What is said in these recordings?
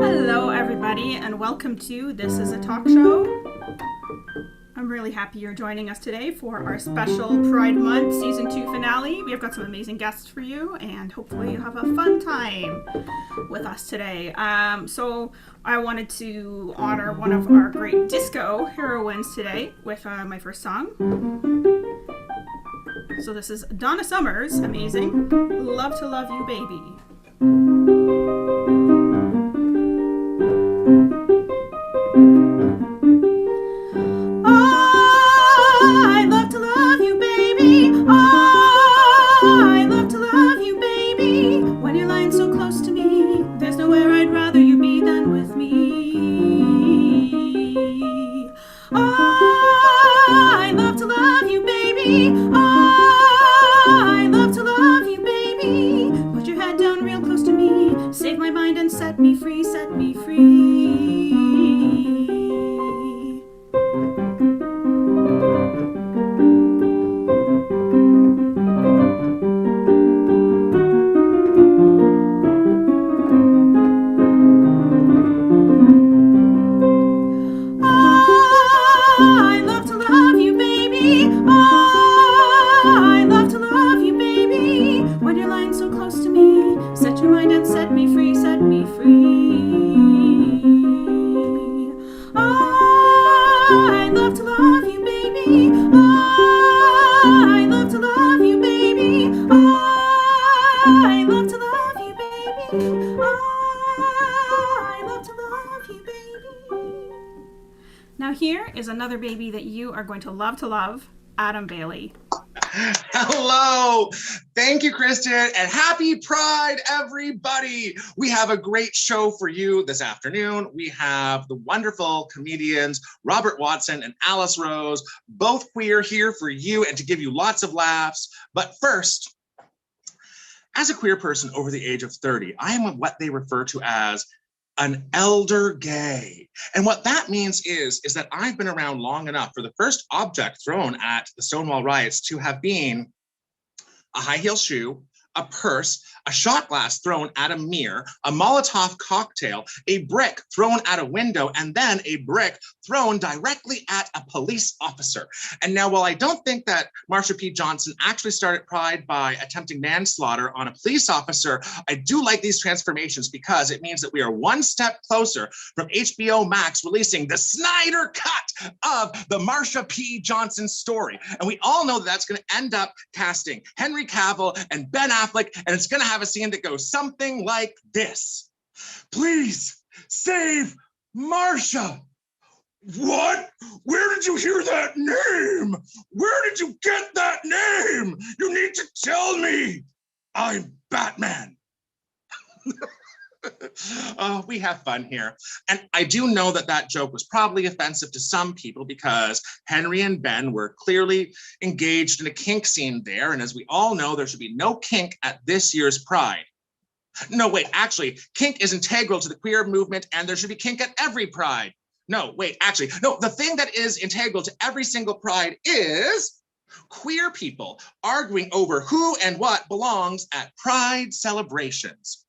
Hello, everybody, and welcome to This is a Talk Show. I'm really happy you're joining us today for our special Pride Month Season 2 finale. We have got some amazing guests for you, and hopefully you have a fun time with us today. So I wanted to honor one of our great disco heroines today with my first song. So this is Donna Summer's amazing Love to Love You Baby. I love to love you, baby. I love to love you, baby. When you're lying so close to me, there's nowhere I'd rather you be than with me. I love to love you, baby. I love to love you, baby. Put your head down real close to me. Save my mind and set me free, set me free. I love to love you, baby. I love to love you, baby. When you're lying so close to me, set your mind and set me free, set me free. I love to love you, baby. I love to love you, baby. I love to love you, baby. I love to love you, baby. Now here is another baby that you are going to love, Adam Bailey. Hello, thank you, Kristin, and happy Pride, everybody. We have a great show for you this afternoon. We have the wonderful comedians Robert Watson and Alice Rose, both queer, here for you and to give you lots of laughs. But first, as a queer person over the age of 30, I am what they refer to as an elder gay. And what that means is that I've been around long enough for the first object thrown at the Stonewall riots to have been a high heel shoe, a purse, a shot glass thrown at a mirror, a Molotov cocktail, a brick thrown at a window, and then a brick thrown directly at a police officer. And now, while I don't think that Marsha P. Johnson actually started Pride by attempting manslaughter on a police officer, I do like these transformations because it means that we are one step closer from HBO Max releasing the Snyder Cut of the Marsha P. Johnson story. And we all know that that's going to end up casting Henry Cavill and Ben Affleck, and it's going to have a scene that goes something like this. Please save Marsha. What? Where did you hear that name? Where did you get that name? You need to tell me. I'm Batman. We have fun here. And I do know that that joke was probably offensive to some people because Henry and Ben were clearly engaged in a kink scene there. And as we all know, there should be no kink at this year's Pride. No, wait, actually, kink is integral to the queer movement and there should be kink at every Pride. No, wait, actually, no, the thing that is integral to every single Pride is queer people arguing over who and what belongs at Pride celebrations.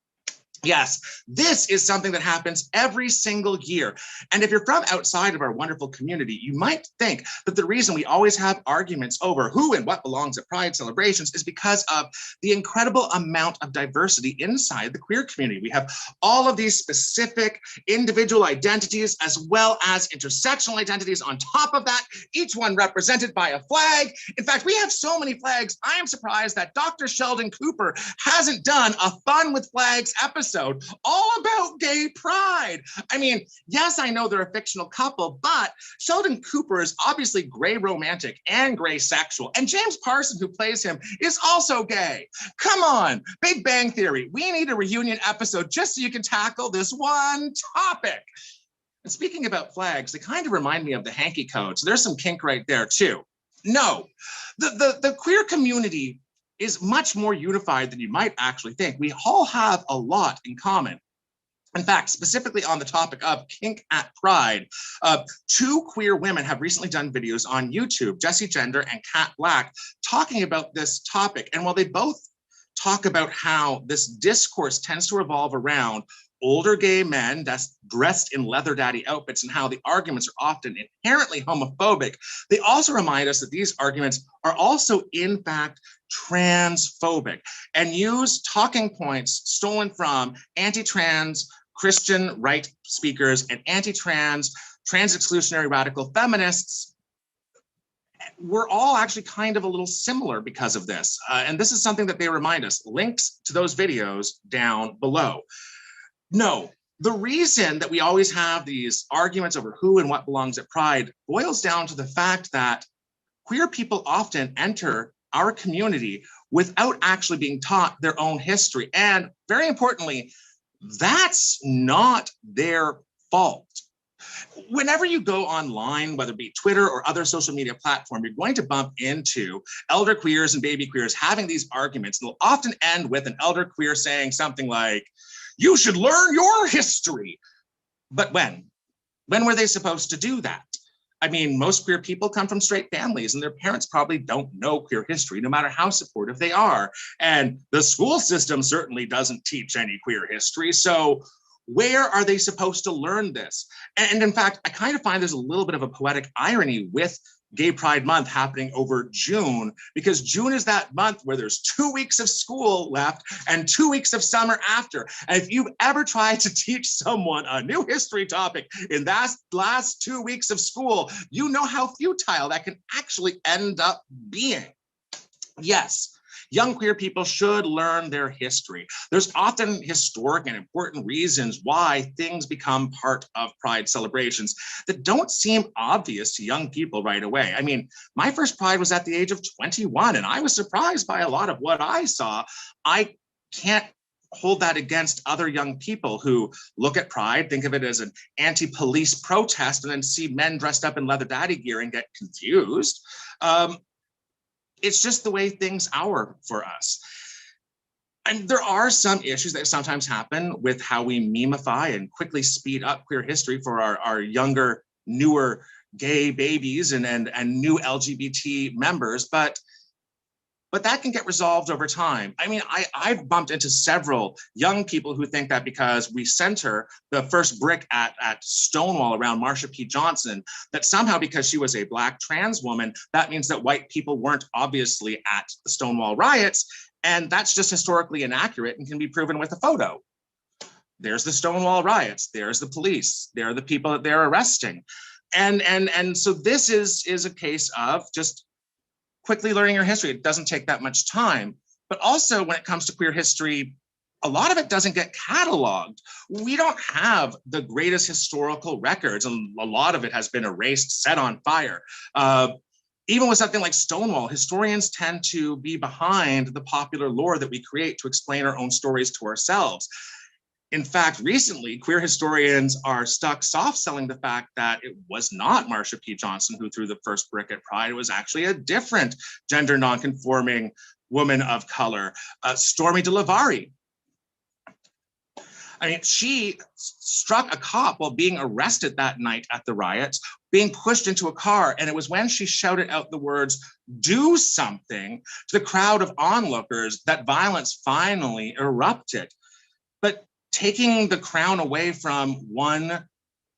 Yes, this is something that happens every single year. And if you're from outside of our wonderful community, you might think that the reason we always have arguments over who and what belongs at Pride celebrations is because of the incredible amount of diversity inside the queer community. We have all of these specific individual identities as well as intersectional identities on top of that, each one represented by a flag. In fact, we have so many flags, I am surprised that Dr. Sheldon Cooper hasn't done a Fun with Flags episode all about gay pride. I mean, yes, I know they're a fictional couple, but Sheldon Cooper is obviously gray romantic and gray sexual. And James Parson, who plays him, is also gay. Come on, Big Bang Theory. We need a reunion episode just so you can tackle this one topic. And speaking about flags, they kind of remind me of the hanky code. So there's some kink right there too. No, the queer community is much more unified than you might actually think. We all have a lot in common. In fact, specifically on the topic of kink at Pride, two queer women have recently done videos on YouTube, Jessie Gender and Kat Black, talking about this topic. And while they both talk about how this discourse tends to revolve around older gay men that's dressed in leather daddy outfits and how the arguments are often inherently homophobic. They also remind us that these arguments are also, in fact, transphobic and use talking points stolen from anti-trans Christian right speakers and anti-trans, trans-exclusionary radical feminists. We're all actually kind of a little similar because of this. And this is something that they remind us. Links to those videos down below. No, the reason that we always have these arguments over who and what belongs at Pride boils down to the fact that queer people often enter our community without actually being taught their own history. And very importantly, that's not their fault. Whenever you go online, whether it be Twitter or other social media platform, you're going to bump into elder queers and baby queers having these arguments. They'll often end with an elder queer saying something like, "You should learn your history." But when? When were they supposed to do that? I mean, most queer people come from straight families and their parents probably don't know queer history, no matter how supportive they are. And the school system certainly doesn't teach any queer history. So where are they supposed to learn this? And in fact, I kind of find there's a little bit of a poetic irony with Gay Pride Month happening over June, because June is that month where there's 2 weeks of school left and 2 weeks of summer after. And if you've ever tried to teach someone a new history topic in that last 2 weeks of school, you know how futile that can actually end up being. Yes, young queer people should learn their history. There's often historic and important reasons why things become part of Pride celebrations that don't seem obvious to young people right away. I mean, my first Pride was at the age of 21, and I was surprised by a lot of what I saw. I can't hold that against other young people who look at Pride, think of it as an anti-police protest, and then see men dressed up in leather daddy gear and get confused. It's just the way things are for us. And there are some issues that sometimes happen with how we memify and quickly speed up queer history for our younger, newer gay babies and new LGBT members, but that can get resolved over time. I mean, I've bumped into several young people who think that because we center the first brick at Stonewall around Marsha P. Johnson, that somehow because she was a Black trans woman, that means that white people weren't obviously at the Stonewall riots. And that's just historically inaccurate and can be proven with a photo. There's the Stonewall riots, there's the police, there are the people that they're arresting. And so this is a case of just quickly learning your history. It doesn't take that much time. But also when it comes to queer history, a lot of it doesn't get cataloged. We don't have the greatest historical records, and a lot of it has been erased, set on fire. Even with something like Stonewall, historians tend to be behind the popular lore that we create to explain our own stories to ourselves. In fact, recently, queer historians are stuck soft-selling the fact that it was not Marsha P. Johnson who threw the first brick at Pride. It was actually a different gender nonconforming woman of color, Stormy DeLavari. I mean, she struck a cop while being arrested that night at the riots, being pushed into a car. And it was when she shouted out the words, "Do something," to the crowd of onlookers that violence finally erupted. But taking the crown away from one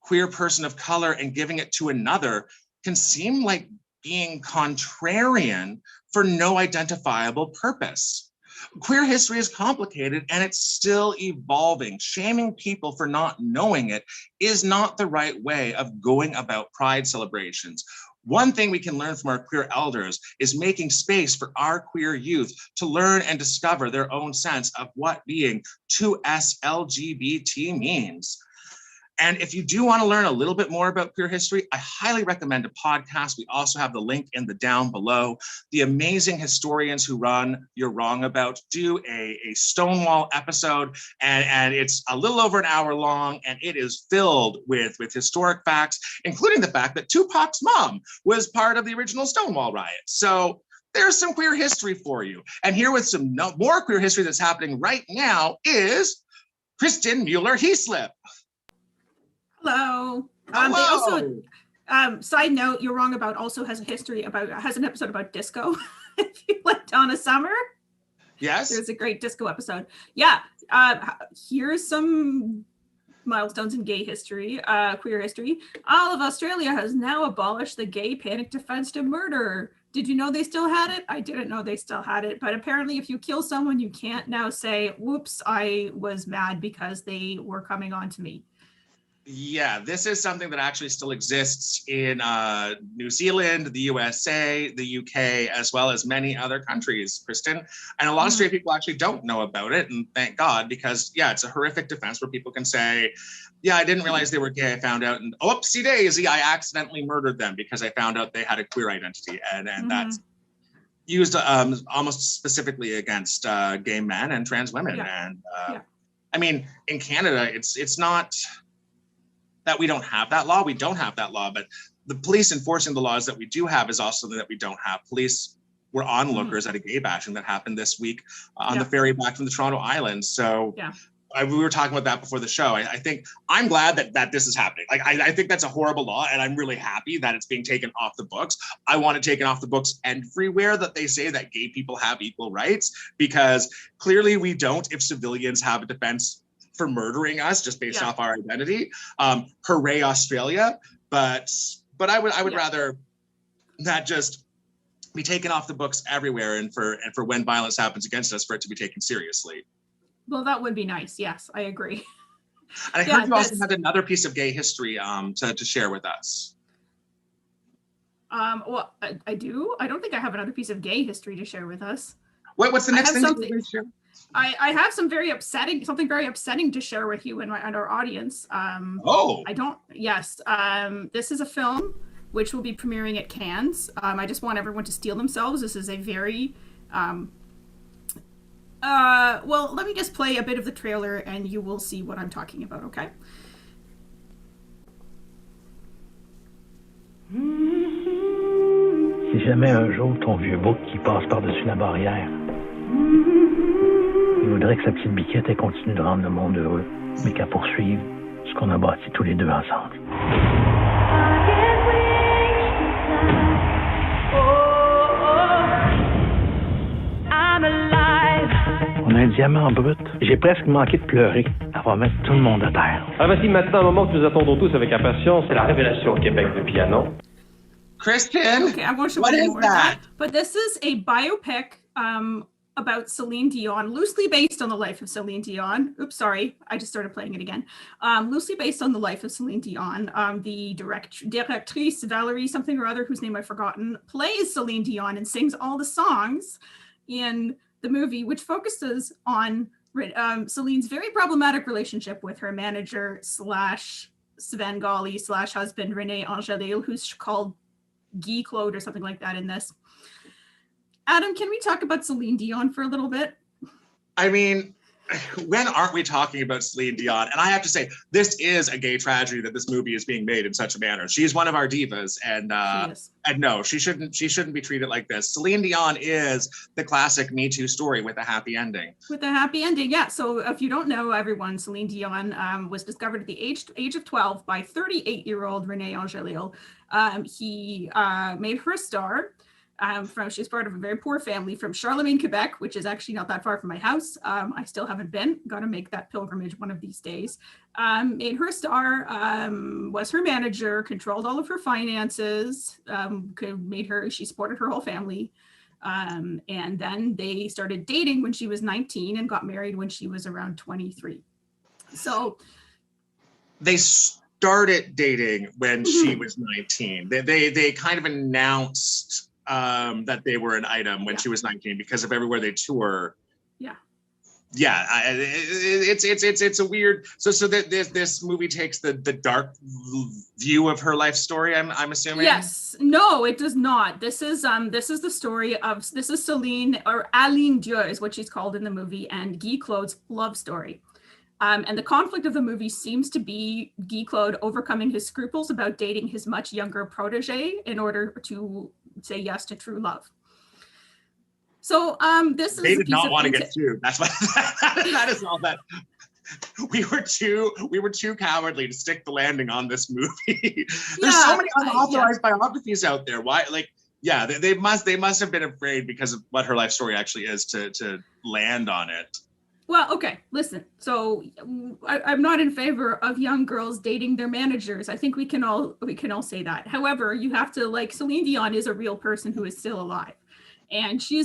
queer person of color and giving it to another can seem like being contrarian for no identifiable purpose. Queer history is complicated and it's still evolving. Shaming people for not knowing it is not the right way of going about Pride celebrations. One thing we can learn from our queer elders is making space for our queer youth to learn and discover their own sense of what being 2S LGBT means. And if you do want to learn a little bit more about queer history, I highly recommend a podcast. We also have the link in the down below. The amazing historians who run You're Wrong About do a Stonewall episode, and it's a little over an hour long, and it is filled with historic facts, including the fact that Tupac's mom was part of the original Stonewall riot. So there's some queer history for you. And here with some more queer history that's happening right now is Kristin Mueller-Heaslip. Hello. Hello. They also, side note, You're Wrong About also has an episode about disco. If you like Donna Summer. Yes. There's a great disco episode. Yeah. Here's some milestones in gay history, queer history. All of Australia has now abolished the gay panic defense to murder. Did you know they still had it? I didn't know they still had it, but apparently if you kill someone, you can't now say, whoops, I was mad because they were coming on to me. Yeah, this is something that actually still exists in New Zealand, the USA, the UK, as well as many other countries, Kristin. And a lot of straight people actually don't know about it, and thank God, because yeah, it's a horrific defense where people can say, yeah, I didn't realize they were gay, I found out, and oopsie daisy, I accidentally murdered them because I found out they had a queer identity. And that's used almost specifically against gay men and trans women. Yeah. And I mean, in Canada, it's not that we don't have that law. We don't have that law, but the police enforcing the laws that we do have is also something that we don't have. Police were onlookers at a gay bashing that happened this week on the ferry back from the Toronto Island. So we were talking about that before the show. I think I'm glad that this is happening. Like, I think that's a horrible law, and I'm really happy that it's being taken off the books. I want it taken off the books everywhere that they say that gay people have equal rights, because clearly we don't if civilians have a defense for murdering us just based off our identity. Hooray, Australia. But I would rather that just be taken off the books everywhere, and for when violence happens against us, for it to be taken seriously. Well, that would be nice. Yes, I agree. And I heard you also had another piece of gay history to share with us. Well, I do. I don't think I have another piece of gay history to share with us. What's the next thing to share? I have something very upsetting to share with you and our audience. I don't. Yes. This is a film which will be premiering at Cannes. I just want everyone to steel themselves. This is a very well, let me just play a bit of the trailer and you will see what I'm talking about, okay? Si jamais un jour ton vieux bouc qui passe par-dessus la barrière, il voudrait que sa petite biquette elle continue de rendre le monde heureux, mais qu'à poursuivre ce qu'on a bâti tous les deux ensemble. On a un diamant brut. J'ai presque manqué de pleurer. Elle va mettre tout le monde à terre. Alors voici maintenant un moment que nous attendons tous avec impatience. C'est la révélation au Québec de piano. Kristin, okay, I won't show what you is more that? Of that? But this is a biopic about Celine Dion, loosely based on the life of Celine Dion. Oops, sorry, I just started playing it again. Loosely based on the life of Celine Dion. The directrice, Valerie something or other, whose name I've forgotten, plays Celine Dion and sings all the songs in the movie, which focuses on Celine's very problematic relationship with her manager / Svengali / husband, René Angelil, who's called Guy Claude or something like that in this. Adam, can we talk about Celine Dion for a little bit? I mean, when aren't we talking about Celine Dion? And I have to say, this is a gay tragedy that this movie is being made in such a manner. She's one of our divas, and no, she shouldn't be treated like this. Celine Dion is the classic Me Too story with a happy ending. With a happy ending, yeah. So if you don't know, everyone, Celine Dion was discovered at the age of 12 by 38-year-old René Angelil. He made her a star. She's part of a very poor family from Charlemagne, Quebec, which is actually not that far from my house. I still haven't been. Got to make that pilgrimage one of these days. Made her a star, was her manager, controlled all of her finances, she supported her whole family. And then they started dating when she was 19 and got married when she was around 23. So they started dating when she was 19. They kind of announced that they were an item when she was 19 because of everywhere they tour. It's a weird. So that this movie takes the dark view of her life story. I'm assuming. Yes. No, it does not. This is the story of Celine, or Aline Dieu is what she's called in the movie, and Guy Claude's love story. And the conflict of the movie seems to be Guy Claude overcoming his scruples about dating his much younger protege in order to say yes to true love. So this is. They did not want to get sued. That's what. That is all that. We were too cowardly to stick the landing on this movie. There's so many unauthorized biographies out there. Why, like, Yeah, they must have been afraid because of what her life story actually is to land on it. Well, okay, listen. So I'm not in favor of young girls dating their managers. I think we can all say that. However, you have to, like, Celine Dion is a real person who is still alive, and she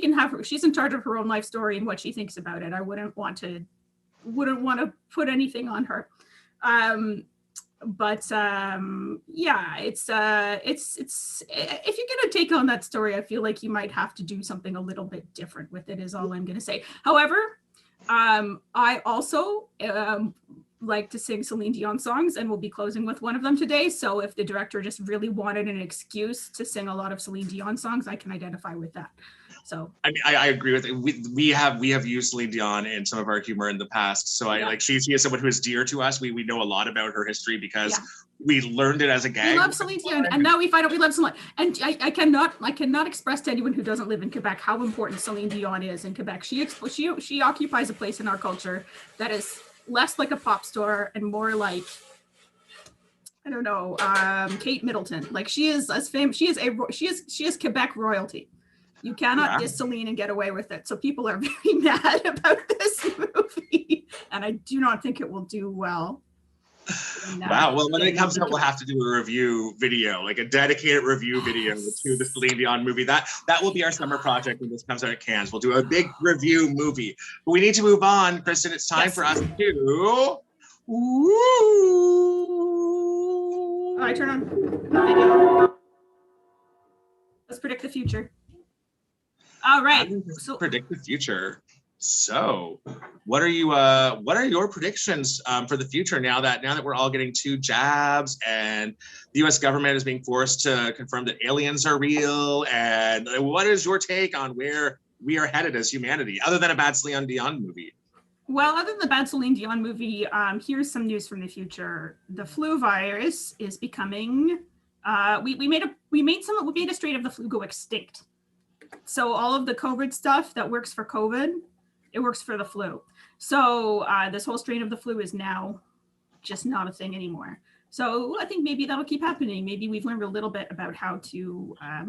can have her. She's in charge of her own life story and what she thinks about it. I wouldn't want to put anything on her. But yeah, it's if you're gonna take on that story, I feel like you might have to do something a little bit different with it, is all I'm gonna say. However, I also like to sing Celine Dion songs, and we'll be closing with one of them today. So if the director just really wanted an excuse to sing a lot of Celine Dion songs, I can identify with that. So I mean, I agree with it. We have used Celine Dion in some of our humor in the past. So I like she is someone who is dear to us. We know a lot about her history because we learned it as a gag. We love Celine Dion, and now we find out we love Celine. And I cannot express to anyone who doesn't live in Quebec how important Celine Dion is in Quebec. She occupies a place in our culture that is less like a pop star and more like, I don't know, Kate Middleton. Like, she is as famous. She is Quebec royalty. You cannot diss Celine and get away with it. So people are very mad about this movie, and I do not think it will do well. Wow. Well, when it comes out, we'll have to do a review video, like a dedicated review video to the Celine Dion movie. That will be our summer project when this comes out at Cannes. We'll do a big review movie. But we need to move on, Kristin. It's time for us to. Oh, I turn on the video. Let's predict the future. All right. So predict the future. So, what are your predictions for the future now that we're all getting 2 jabs and the U.S. government is being forced to confirm that aliens are real? And what is your take on where we are headed as humanity, other than a bad Celine Dion movie? Well, other than the bad Celine Dion movie, here's some news from the future. The flu virus is becoming. We made a strain of the flu go extinct. So all of the COVID stuff that works for COVID, it works for the flu. So this whole strain of the flu is now just not a thing anymore. So I think maybe that'll keep happening. Maybe we've learned a little bit about how to I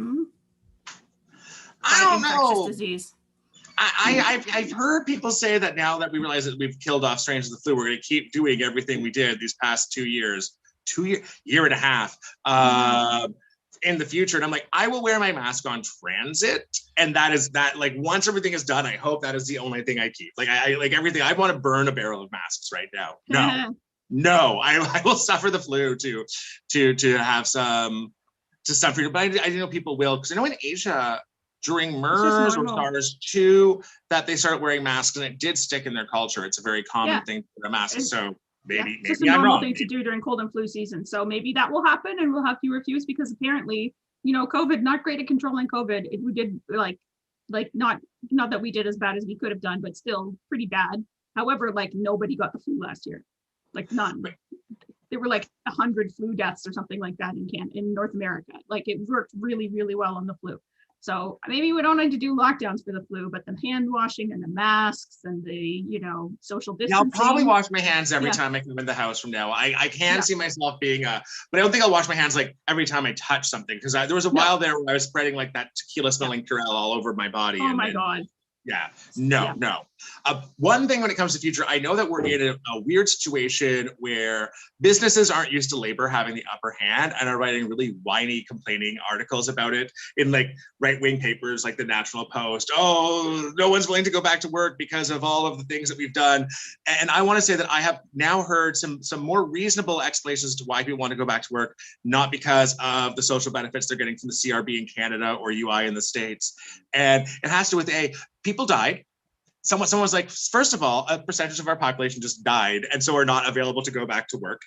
don't know. Disease. I've heard people say that now that we realize that we've killed off strains of the flu, we're going to keep doing everything we did these past 2 years, year and a half. In the future, and I'm like, I will wear my mask on transit, and that like once everything is done, I hope that is the only thing I keep. Like I like everything. I want to burn a barrel of masks right now. No, I will suffer the flu to have some freedom, but I know people will, because I know in Asia during MERS or SARS too that they started wearing masks and it did stick in their culture. It's a very common thing to wear a mask. So maybe it's a normal thing to do during cold and flu season. So maybe that will happen, and we'll have fewer queues, because apparently, COVID, not great at controlling COVID. We did like not that we did as bad as we could have done, but still pretty bad. However, like, nobody got the flu last year, like none. There were like 100 flu deaths or something like that in North America. Like, it worked really, really well on the flu. So maybe we don't need to do lockdowns for the flu, but the hand washing and the masks and the, social distancing. I'll probably wash my hands every time I come in the house from now. I can see myself being but I don't think I'll wash my hands like every time I touch something, because there was a while there where I was spreading like that tequila smelling Purell all over my body. Oh my God. Yeah, no. One thing when it comes to future, I know that we're in a weird situation where businesses aren't used to labor having the upper hand and are writing really whiny, complaining articles about it in like right-wing papers like the National Post. Oh, no one's willing to go back to work because of all of the things that we've done. And I want to say that I have now heard some more reasonable explanations to why people want to go back to work, not because of the social benefits they're getting from the CRB in Canada or UI in the States. And it has to do with people died. Someone was like, first of all, a percentage of our population just died, and so are not available to go back to work.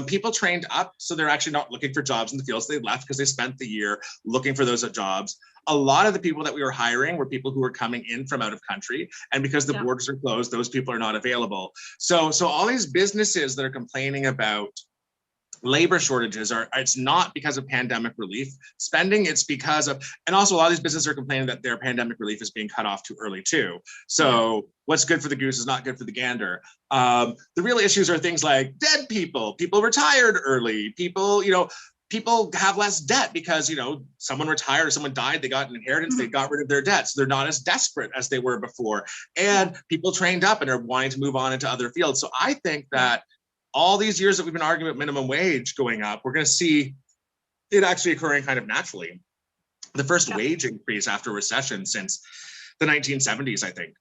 People trained up, so they're actually not looking for jobs in the fields. They left because they spent the year looking for those jobs. A lot of the people that we were hiring were people who were coming in from out of country, and because the borders are closed, those people are not available. So all these businesses that are complaining about labor shortages it's not because of pandemic relief spending, it's because of, and also a lot of these businesses are complaining that their pandemic relief is being cut off too early too. So what's good for the goose is not good for the gander. The real issues are things like dead people retired early, people people have less debt because, someone retired or someone died, they got an inheritance, they got rid of their debts. They're not as desperate as they were before. And people trained up and are wanting to move on into other fields. So I think that all these years that we've been arguing about minimum wage going up, we're going to see it actually occurring kind of naturally. The first wage increase after recession since the 1970s, I think.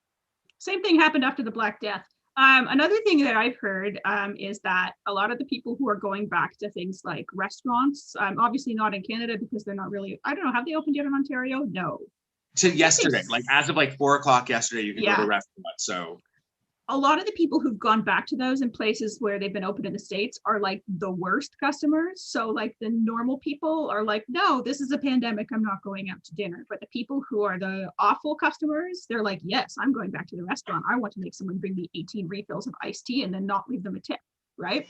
Same thing happened after the Black Death. Another thing that I've heard is that a lot of the people who are going back to things like restaurants, obviously not in Canada because they're not really, I don't know, have they opened yet in Ontario? No. To yesterday, like as of like 4:00 yesterday, you can go to a restaurant. So a lot of the people who've gone back to those in places where they've been open in the States are like the worst customers. So like the normal people are like, no, this is a pandemic, I'm not going out to dinner. But the people who are the awful customers, they're like, yes, I'm going back to the restaurant. I want to make someone bring me 18 refills of iced tea and then not leave them a tip, right?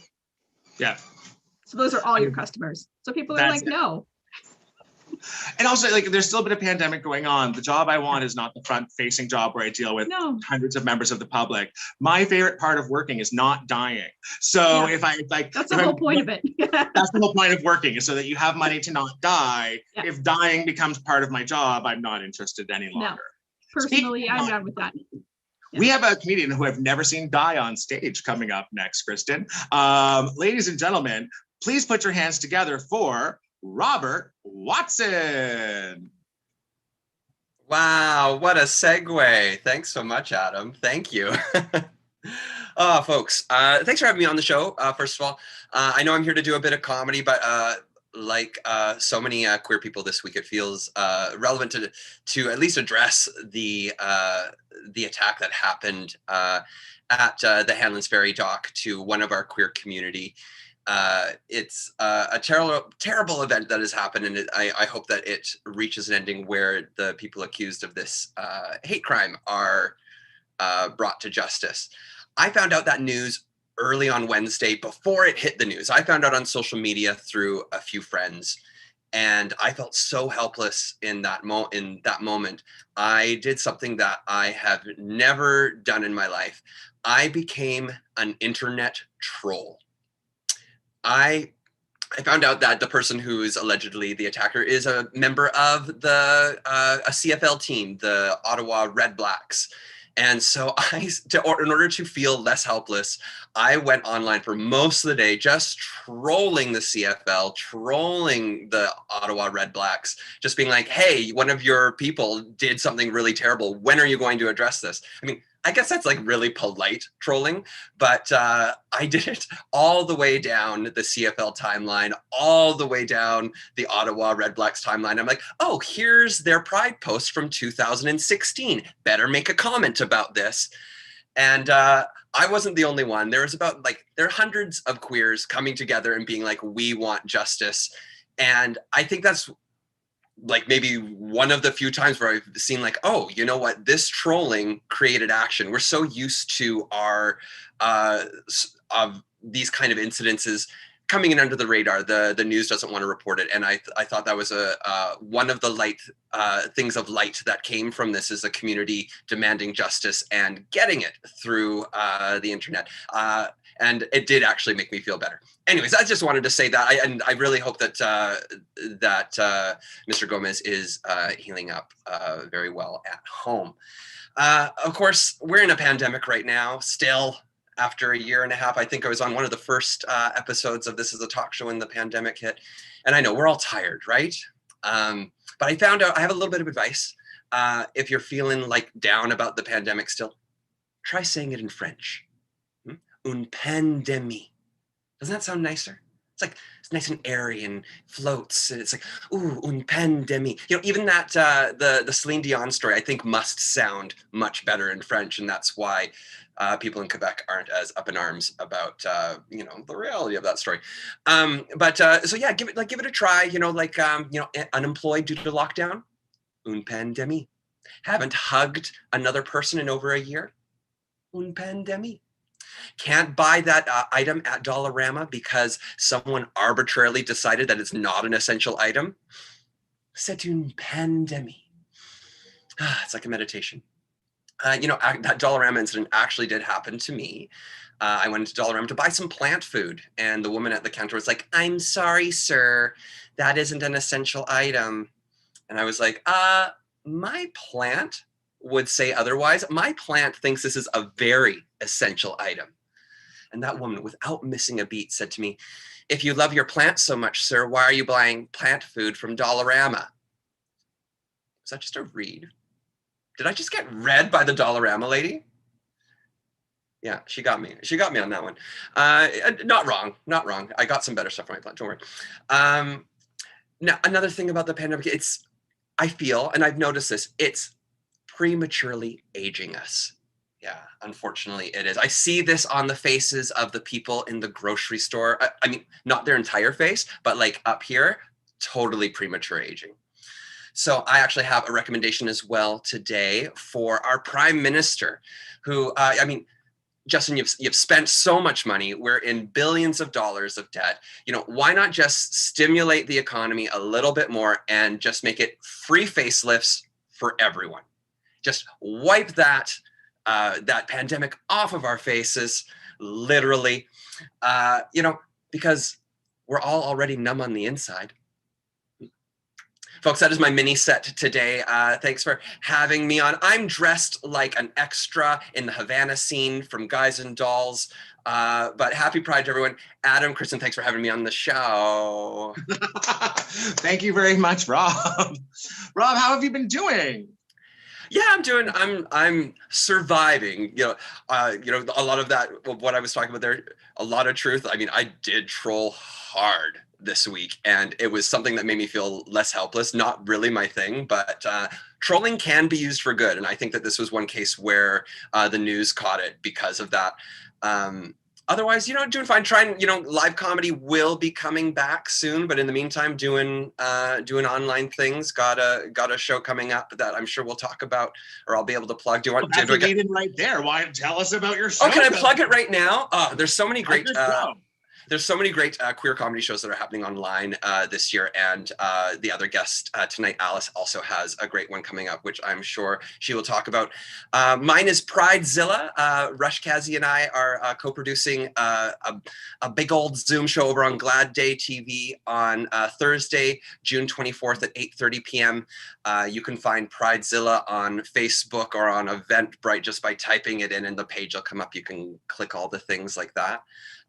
Yeah. So those are all your customers. So people are like, no. And also, like, there's still a bit of pandemic going on. The job I want is not the front-facing job where I deal with hundreds of members of the public. My favorite part of working is not dying. So if I like, that's the whole point of it. That's the whole point of working, is so that you have money to not die. Yeah. If dying becomes part of my job, I'm not interested any longer. No. Personally, I'm done with that. We have a comedian who I've never seen die on stage coming up next, Kristin. Ladies and gentlemen, please put your hands together for Robert Watson. Wow, what a segue. Thanks so much, Adam. Thank you. Folks, thanks for having me on the show. First of all, I know I'm here to do a bit of comedy, but like so many queer people this week, it feels relevant to at least address the attack that happened at the Hanlan's Ferry dock to one of our queer community. It's a terrible event that has happened, and I hope that it reaches an ending where the people accused of this hate crime are brought to justice. I found out that news early on Wednesday before it hit the news. I found out on social media through a few friends, and I felt so helpless in that moment. I did something that I have never done in my life. I became an internet troll. I found out that the person who is allegedly the attacker is a member of a CFL team, the Ottawa Red Blacks. And so in order to feel less helpless, I went online for most of the day just trolling the CFL, trolling the Ottawa Red Blacks, just being like, hey, one of your people did something really terrible. When are you going to address this? I mean, I guess that's like really polite trolling, but I did it all the way down the CFL timeline, all the way down the Ottawa Red Blacks timeline. I'm like, oh, here's their Pride post from 2016. Better make a comment about this. And I wasn't the only one. There are hundreds of queers coming together and being like, we want justice. And I think that's like maybe one of the few times where I've seen like, oh, you know what, this trolling created action. We're so used to our of these kind of incidences coming in under the radar. The news doesn't want to report it. And I thought that was one of the things of light that came from this, is a community demanding justice and getting it through the internet. And it did actually make me feel better. Anyways, I just wanted to say that, and I really hope that Mr. Gomez is healing up very well at home. Of course, we're in a pandemic right now, still, after a year and a half. I think I was on one of the first episodes of This Is a Talk Show when the pandemic hit. And I know we're all tired, right? But I found out, I have a little bit of advice. If you're feeling like down about the pandemic still, try saying it in French. Une pandémie. Doesn't that sound nicer? It's nice and airy and floats. And it's like, ooh, une pandémie. You know, even that, the Celine Dion story, I think must sound much better in French. And that's why people in Quebec aren't as up in arms about, the reality of that story. So yeah, give it a try. Unemployed due to lockdown, une pandémie. Haven't hugged another person in over a year, une pandémie. Can't buy that item at Dollarama because someone arbitrarily decided that it's not an essential item. C'est une pandémie. It's like a meditation. That Dollarama incident actually did happen to me. I went into Dollarama to buy some plant food, and the woman at the counter was like, "I'm sorry, sir, that isn't an essential item." And I was like, my plant would say otherwise. My plant thinks this is a very essential item. And that woman, without missing a beat, said to me, "If you love your plant so much, sir, why are you buying plant food from Dollarama?" Was that just a read? Did I just get read by the Dollarama lady? Yeah, she got me. She got me on that one. Not wrong, not wrong. I got some better stuff from my plant, don't worry. Now, another thing about the pandemic, I feel, and I've noticed this, it's prematurely aging us. Yeah, unfortunately it is. I see this on the faces of the people in the grocery store. I mean, not their entire face, but like up here, totally premature aging. So I actually have a recommendation as well today for our Prime Minister, who, I mean, Justin, you've spent so much money. We're in billions of dollars of debt. You know, why not just stimulate the economy a little bit more and just make it free facelifts for everyone? Just wipe that pandemic off of our faces, literally, you know, because we're all already numb on the inside. Folks, that is my mini set today. Thanks for having me on. I'm dressed like an extra in the Havana scene from Guys and Dolls, but happy Pride to everyone. Adam, Kristin, thanks for having me on the show. Thank you very much, Rob. Rob, how have you been doing? Yeah, I'm surviving. You know, a lot of that, what I was talking about there, a lot of truth. I mean, I did troll hard this week, and it was something that made me feel less helpless. Not really my thing, but trolling can be used for good. And I think that this was one case where the news caught it because of that. Otherwise, you know, doing fine. Trying, you know, live comedy will be coming back soon, but in the meantime, doing online things. Got a show coming up that I'm sure we'll talk about, or I'll be able to plug. Do you want? Well, that's a right there. Why tell us about your show? Oh, can I plug it right now? There's so many great. There's so many great queer comedy shows that are happening online this year, and the other guest tonight, Alice, also has a great one coming up, which I'm sure she will talk about. Mine is Pridezilla. Rush Kazi and I are co-producing a big old Zoom show over on Glad Day TV on Thursday, June 24th at 8:30 p.m. You can find Pridezilla on Facebook or on Eventbrite just by typing it in, and the page will come up. You can click all the things like that.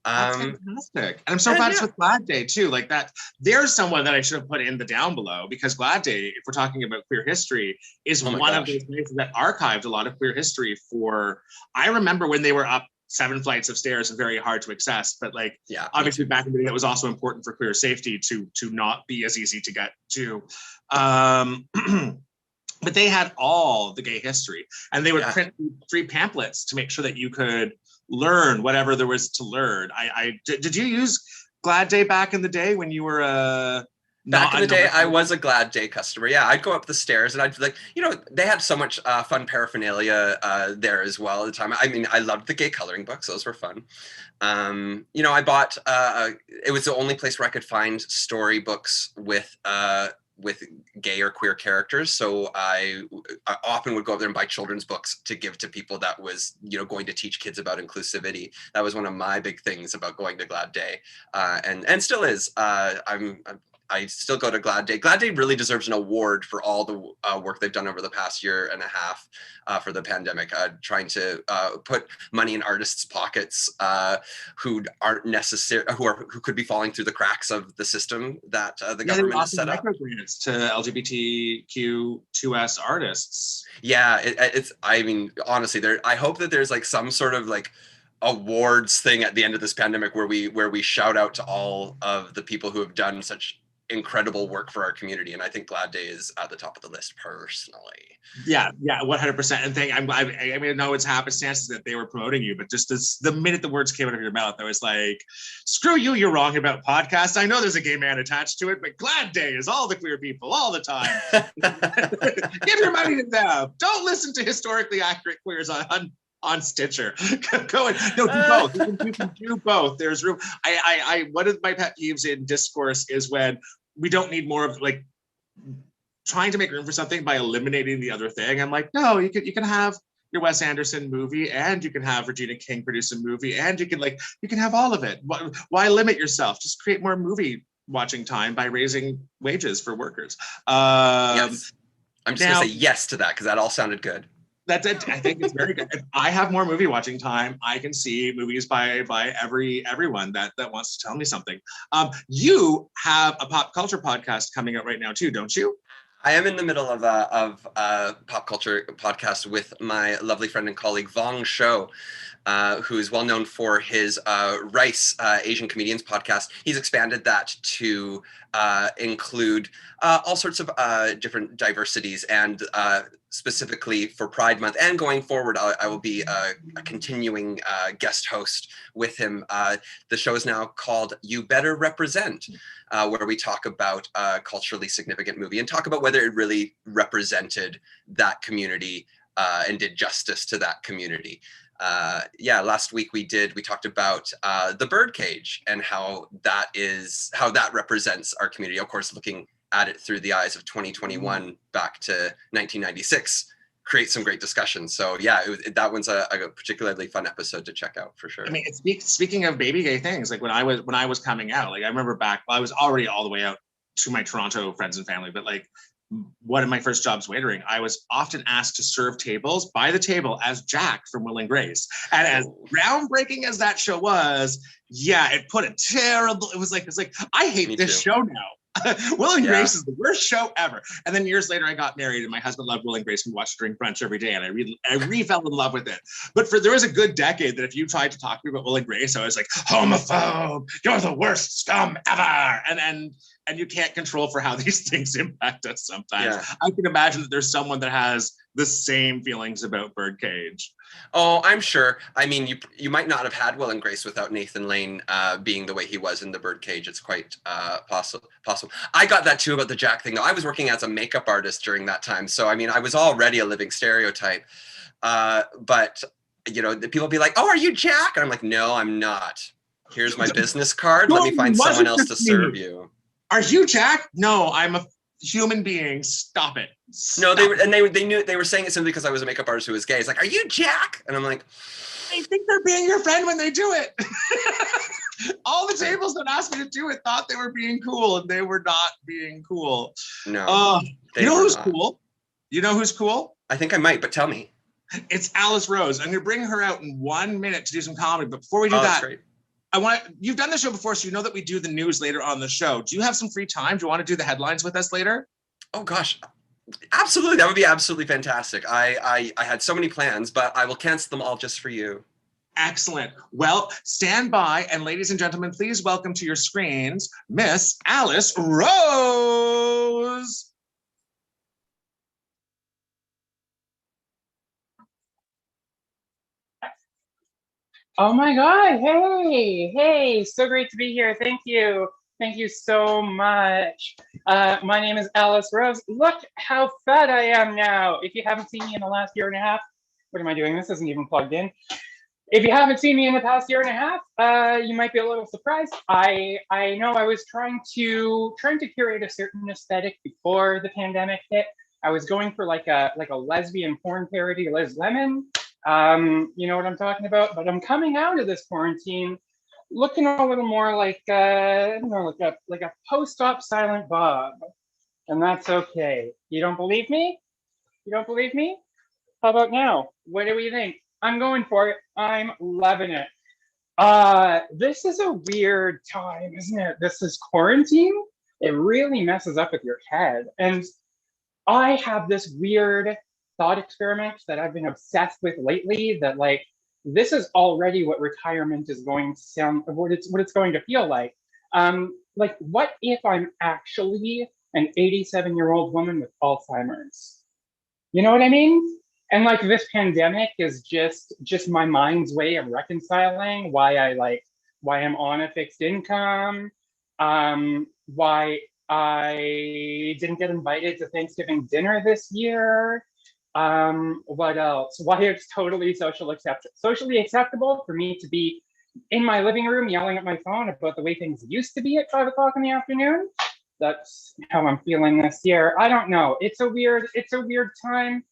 That's fantastic. And I'm so glad it's with Glad Day too. Like that, there's someone that I should have put in the down below, because Glad Day, if we're talking about queer history, is one of those places that archived a lot of queer history for, I remember when they were up 7 flights of stairs and very hard to access, but like, yeah, obviously back in the day, it was also important for queer safety to not be as easy to get to. But they had all the gay history, and they would print 3 pamphlets to make sure that you could learn whatever there was to learn. Did you use Glad Day back in the day when you were back in the day? I was a Glad Day customer. Yeah, I'd go up the stairs and I'd like, you know, they had so much fun paraphernalia there as well at the time. I mean, I loved the gay coloring books; those were fun. You know, I bought. It was the only place where I could find storybooks with gay or queer characters. So I often would go up there and buy children's books to give to people that was, you know, going to teach kids about inclusivity. That was one of my big things about going to Glad Day, and still is. I still go to Glad Day. Glad Day really deserves an award for all the work they've done over the past year and a half for the pandemic, trying to put money in artists' pockets who aren't necessary, who could be falling through the cracks of the system that the government has set up. Microgrants to LGBTQ2S artists. Yeah, it's. I mean, honestly, I hope that there's like some sort of like awards thing at the end of this pandemic where we shout out to all of the people who have done such incredible work for our community, and I think Glad Day is at the top of the list personally. Yeah, 100%. And I mean, I know it's happenstance that they were promoting you, but just the minute the words came out of your mouth, I was like, screw you, you're wrong about podcasts. I know there's a gay man attached to it, but Glad Day is all the queer people all the time. Give your money to them. Don't listen to historically accurate queers on Stitcher. Go and do both. You can do both. There's room. I one of my pet peeves in discourse is when we don't need more of like trying to make room for something by eliminating the other thing. I'm like, no, you can have your Wes Anderson movie, and you can have Regina King produce a movie, and you can have all of it. Why limit yourself? Just create more movie watching time by raising wages for workers. Yes. I'm just gonna say yes to that because that all sounded good. That's it. I think it's very good. If I have more movie watching time, I can see movies by everyone that wants to tell me something. You have a pop culture podcast coming out right now too, don't you? I am in the middle of a pop culture podcast with my lovely friend and colleague Vong Shou, who is well known for his Rice Asian Comedians podcast. He's expanded that to include all sorts of different diversities, and specifically for Pride Month and going forward, I will be a continuing guest host with him. The show is now called You Better Represent, where we talk about a culturally significant movie and talk about whether it really represented that community and did justice to that community. Last week we talked about the birdcage and how that represents our community. Of course, looking at it through the eyes of 2021 back to 1996 creates some great discussion. So that one's a particularly fun episode to check out for sure. I mean, speaking of baby gay things, like when I was coming out, like I remember I was already all the way out to my Toronto friends and family, but like one of my first jobs waitering, I was often asked to serve tables by the table as Jack from Will and Grace. And as groundbreaking as that show was, it put a terrible, it was like, I hate this show now. Will and Grace is the worst show ever. And then years later, I got married, and my husband loved Will and Grace. We watched during brunch every day, and I really fell in love with it. But there was a good decade that if you tried to talk to me about Will and Grace, I was like, homophobe, you're the worst scum ever. And you can't control for how these things impact us sometimes. Yeah. I can imagine that there's someone that has the same feelings about Birdcage. Oh, I'm sure. I mean, you might not have had Will and Grace without Nathan Lane being the way he was in the Birdcage. It's quite possible. I got that too about the Jack thing, though. I was working as a makeup artist during that time. So, I mean, I was already a living stereotype. But, the people be like, oh, are you Jack? And I'm like, no, I'm not. Here's my business card. Let me find someone else to serve you. Are you Jack? No, I'm a human being. Stop it. No, they knew they were saying it simply because I was a makeup artist who was gay. It's like, are you Jack? And I'm like, I think they're being your friend when they do it. All the tables that asked me to do it thought they were being cool, and they were not being cool. No. You know who's cool? You know who's cool? I think I might, but tell me. It's Alice Rose. I'm gonna bring her out in 1 minute to do some comedy. But before we do that, great. You've done the show before, so you know that we do the news later on the show. Do you have some free time? Do you want to do the headlines with us later? Oh gosh, absolutely. That would be absolutely fantastic. I had so many plans, but I will cancel them all just for you. Excellent. Well, stand by, and ladies and gentlemen, please welcome to your screens, Miss Alice Rose. Oh my God, hey, so great to be here. Thank you so much. My name is Alice Rose. Look how fat I am now. If you haven't seen me in the last year and a half, what am I doing? This isn't even plugged in. If you haven't seen me in the past year and a half, you might be a little surprised. I know I was trying to curate a certain aesthetic before the pandemic hit. I was going for like a lesbian porn parody, Liz Lemon. You know what I'm talking about, but I'm coming out of this quarantine looking a little more like I don't know, like a post-op Silent Bob, and that's okay. You don't believe me? How about now? What do we think? I'm going for it. I'm loving it. This is a weird time, isn't it? This is quarantine. It really messes up with your head, and I have this weird thought experiment that I've been obsessed with lately, that like this is already what retirement is going to sound, what it's going to feel like. Like, what if I'm actually an 87-year-old woman with Alzheimer's? You know what I mean? And like this pandemic is just my mind's way of reconciling why I'm on a fixed income, why I didn't get invited to Thanksgiving dinner this year. What else? Why it's totally socially acceptable for me to be in my living room yelling at my phone about the way things used to be at 5 o'clock in the afternoon. That's how I'm feeling this year. I don't know. It's a weird time.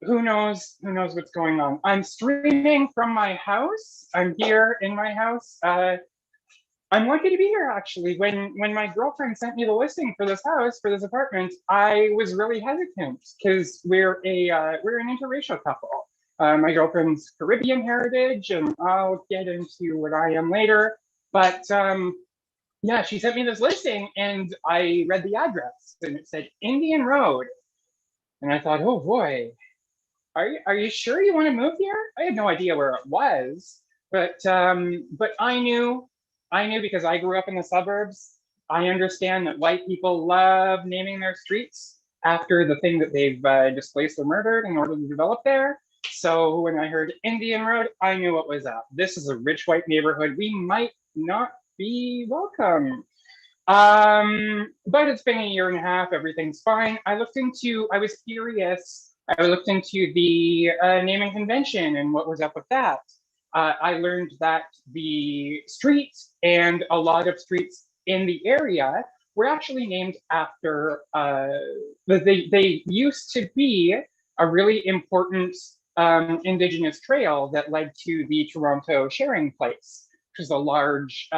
who knows what's going on. I'm streaming from my house. I'm here in my house. I'm lucky to be here, actually. When my girlfriend sent me the listing for this house, for this apartment, I was really hesitant because we're an interracial couple. My girlfriend's Caribbean heritage, and I'll get into what I am later. But yeah, she sent me this listing, and I read the address, and it said Indian Road, and I thought, oh boy, are you sure you want to move here? I had no idea where it was, but I knew because I grew up in the suburbs. I understand that white people love naming their streets after the thing that they've displaced or murdered in order to develop there. So when I heard Indian Road, I knew what was up. This is a rich white neighborhood. We might not be welcome. But it's been a year and a half. Everything's fine. I was curious. I looked into the naming convention and what was up with that. I learned that the streets and a lot of streets in the area were actually named after, they used to be a really important Indigenous trail that led to the Toronto Sharing Place, which is a large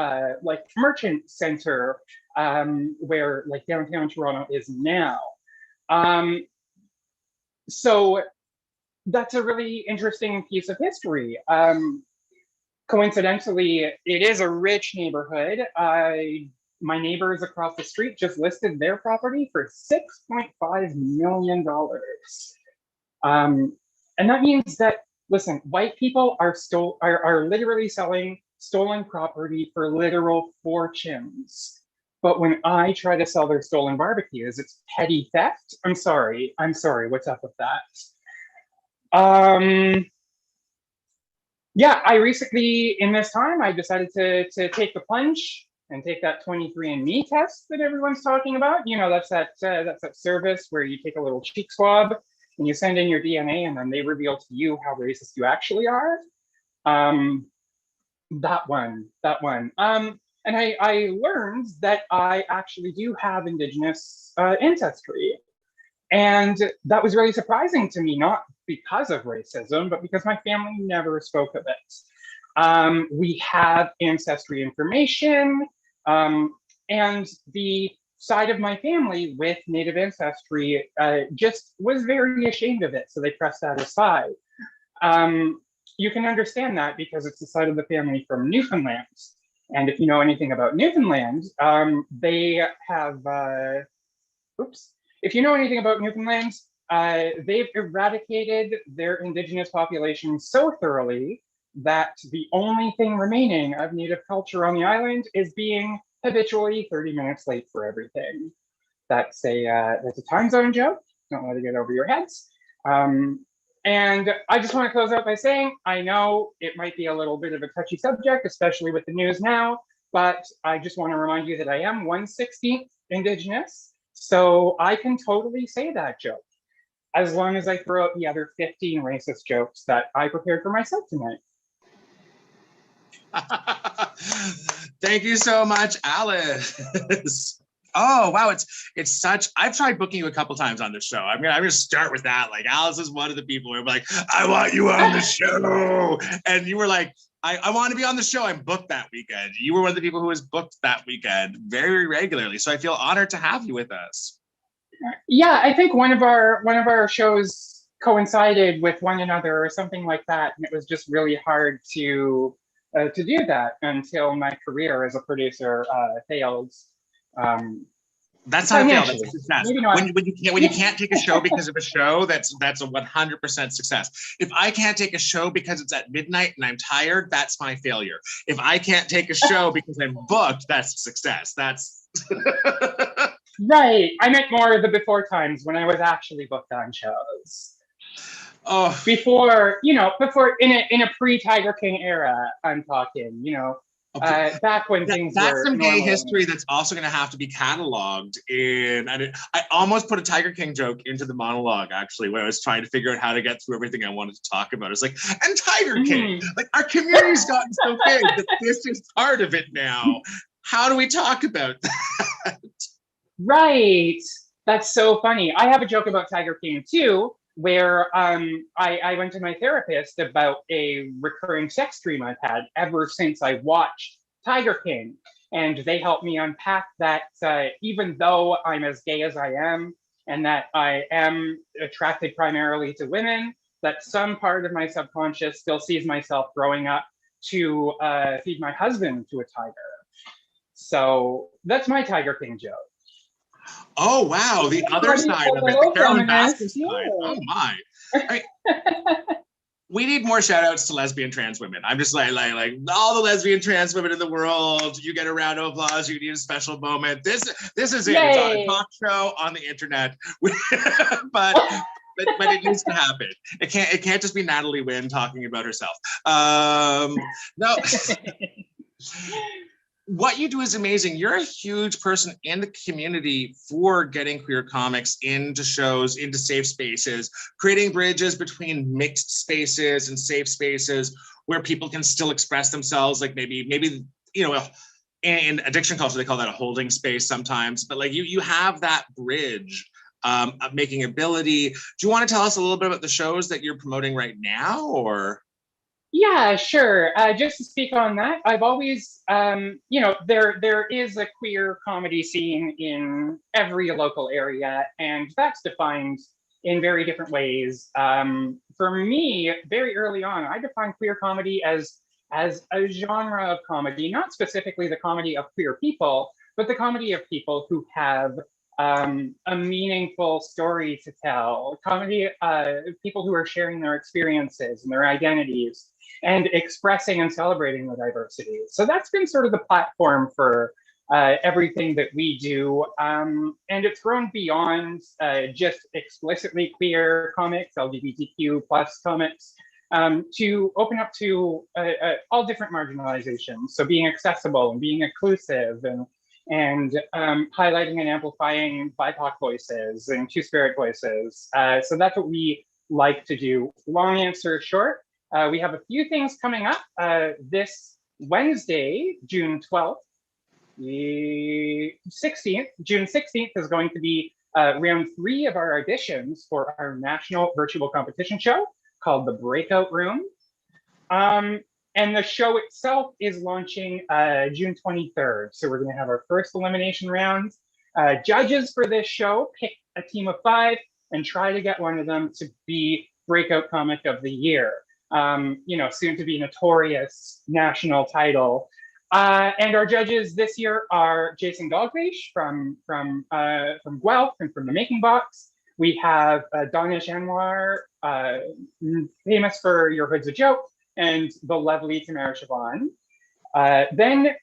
like merchant center where like downtown Toronto is now. So that's a really interesting piece of history. Coincidentally, it is a rich neighborhood. My neighbors across the street just listed their property for $6.5 million. And that means that, listen, white people are literally selling stolen property for literal fortunes. But when I try to sell their stolen barbecues, it's petty theft. I'm sorry, what's up with that? Yeah, I recently, in this time, I decided to take the plunge and take that 23andMe test that everyone's talking about. You know, that's that service where you take a little cheek swab and you send in your DNA, and then they reveal to you how racist you actually are. That one. And I learned that I actually do have Indigenous ancestry. And that was really surprising to me, not because of racism, but because my family never spoke of it. We have ancestry information, and the side of my family with Native ancestry just was very ashamed of it, so they pressed that aside. You can understand that because it's the side of the family from Newfoundland. And if you know anything about Newfoundland, they have, if you know anything about Newfoundland, they've eradicated their Indigenous population so thoroughly that the only thing remaining of Native culture on the island is being habitually 30 minutes late for everything. That's a time zone joke. Don't let it get over your heads. And I just want to close out by saying, I know it might be a little bit of a touchy subject, especially with the news now, but I just want to remind you that I am 1/16th Indigenous, so I can totally say that joke, as long as I throw out the other 15 racist jokes that I prepared for myself tonight. Thank you so much, Alice. Oh, wow, it's such, I've tried booking you a couple times on the show. I'm gonna start with that. Like, Alice is one of the people who are like, I want you on the show. And you were like, I want to be on the show. I'm booked that weekend. You were one of the people who was booked that weekend very regularly. So I feel honored to have you with us. Yeah, I think one of our shows coincided with one another or something like that. And it was just really hard to do that until my career as a producer failed. That's not a fail, that's a success. When you can't take a show because of a show, that's a 100% success. If I can't take a show because it's at midnight and I'm tired, that's my failure. If I can't take a show because I'm booked, that's a success. That's right. I meant more the before times when I was actually booked on shows. Oh, before in a pre-Tiger King era, I'm talking, back when things were that's some gay normal. history that's also going to have to be cataloged in. I almost put a Tiger King joke into the monologue, actually, where I was trying to figure out how to get through everything I wanted to talk about. It's like, and Tiger King, like, our community's gotten so big that this is part of it now. How do we talk about that? Right. That's so funny. I have a joke about Tiger King too, where I went to my therapist about a recurring sex dream I've had ever since I watched Tiger King. And they helped me unpack that even though I'm as gay as I am, and that I am attracted primarily to women, that some part of my subconscious still sees myself growing up to feed my husband to a tiger. So that's my Tiger King joke. Oh, wow. The other side of it, the Carolyn Baskin side. Oh, my. I mean, we need more shout outs to lesbian trans women. I'm just like all the lesbian trans women in the world. You get a round of applause. You need a special moment. This is it. Yay. It's on a talk show on the internet, but it needs to happen. It can't just be Natalie Wynn talking about herself. No. What you do is amazing. You're a huge person in the community for getting queer comics into shows, into safe spaces, creating bridges between mixed spaces and safe spaces where people can still express themselves. Like maybe you know, in addiction culture they call that a holding space sometimes. But like you have that bridge of making ability. Do you want to tell us a little bit about the shows that you're promoting right now, or? Yeah, sure. Just to speak on that, I've always, you know, there is a queer comedy scene in every local area, and that's defined in very different ways. For me, very early on, I defined queer comedy as a genre of comedy, not specifically the comedy of queer people, but the comedy of people who have a meaningful story to tell. Comedy, people who are sharing their experiences and their identities and expressing and celebrating the diversity. So that's been sort of the platform for everything that we do. And it's grown beyond just explicitly queer comics, LGBTQ plus comics, to open up to all different marginalizations. So being accessible and being inclusive and highlighting and amplifying BIPOC voices and Two-Spirit voices. So that's what we like to do. Long answer short, we have a few things coming up. This Wednesday, June 12th, June 16th is going to be round 3 of our auditions for our national virtual competition show called The Breakout Room. And the show itself is launching June 23rd. So we're gonna have our first elimination round. Judges for this show pick a team of 5 and try to get one of them to be Breakout Comic of the Year. You know, soon to be notorious national title. And our judges this year are Jason Dalglish from Guelph and from The Making Box. We have Danish Anwar, famous for Your Hood's a Joke, and the lovely Tamara Siobhan. Then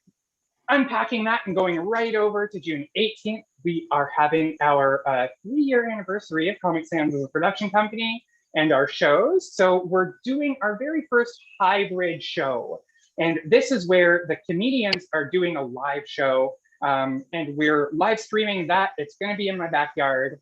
unpacking that and going right over to June 18th, we are having our 3-year anniversary of Comic Sans as a production company and our shows. So we're doing our very first hybrid show. And this is where the comedians are doing a live show, and we're live streaming that. It's gonna be in my backyard.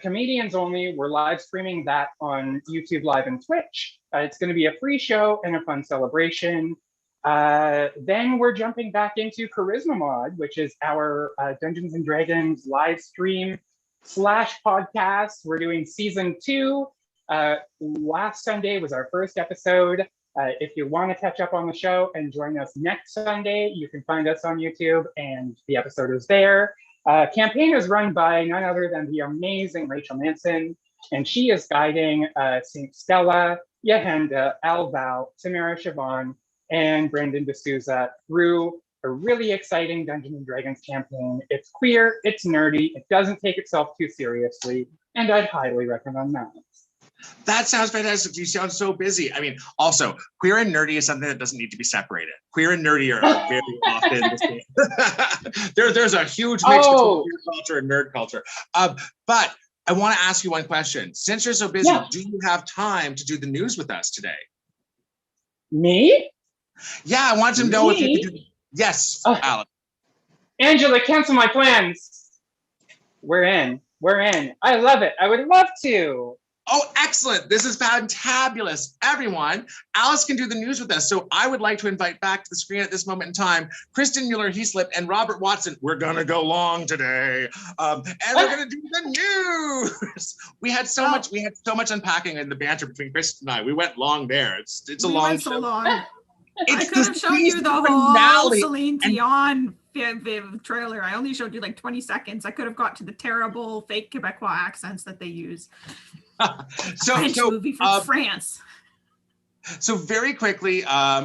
Comedians only, we're live streaming that on YouTube Live and Twitch. It's gonna be a free show and a fun celebration. Then we're jumping back into Charisma Mod, which is our Dungeons and Dragons live stream / podcast. We're doing season 2. Last Sunday was our first episode. If you want to catch up on the show and join us next Sunday, you can find us on YouTube and the episode is there. Campaign is run by none other than the amazing Rachel Manson, and she is guiding St. Stella, Yahenda, Alval, Tamara Siobhan, and Brendan D'Souza through a really exciting Dungeons and Dragons campaign. It's queer, it's nerdy, it doesn't take itself too seriously, and I'd highly recommend that. That sounds fantastic. You sound so busy. I mean, also, queer and nerdy is something that doesn't need to be separated. Queer and nerdy are very often the same. There's a huge mix between queer culture and nerd culture. But I want to ask you one question. Since you're so busy, do you have time to do the news with us today? Me? Yeah, I want to know if you could do. Yes, Alex. Angela, cancel my plans. We're in. I love it. I would love to. Oh, excellent. This is fantabulous. Everyone, Alice can do the news with us. So I would like to invite back to the screen at this moment in time, Kristin Mueller-Heaslip and Robert Watson. We're going to go long today. And we're going to do the news. We had so much unpacking in the banter between Kristin and I. We went long there. It's a long show. So long. It's I could have shown you the whole finale. Celine Dion trailer. I only showed you like 20 seconds. I could have got to the terrible fake Quebecois accents that they use. French movie from France. So very quickly,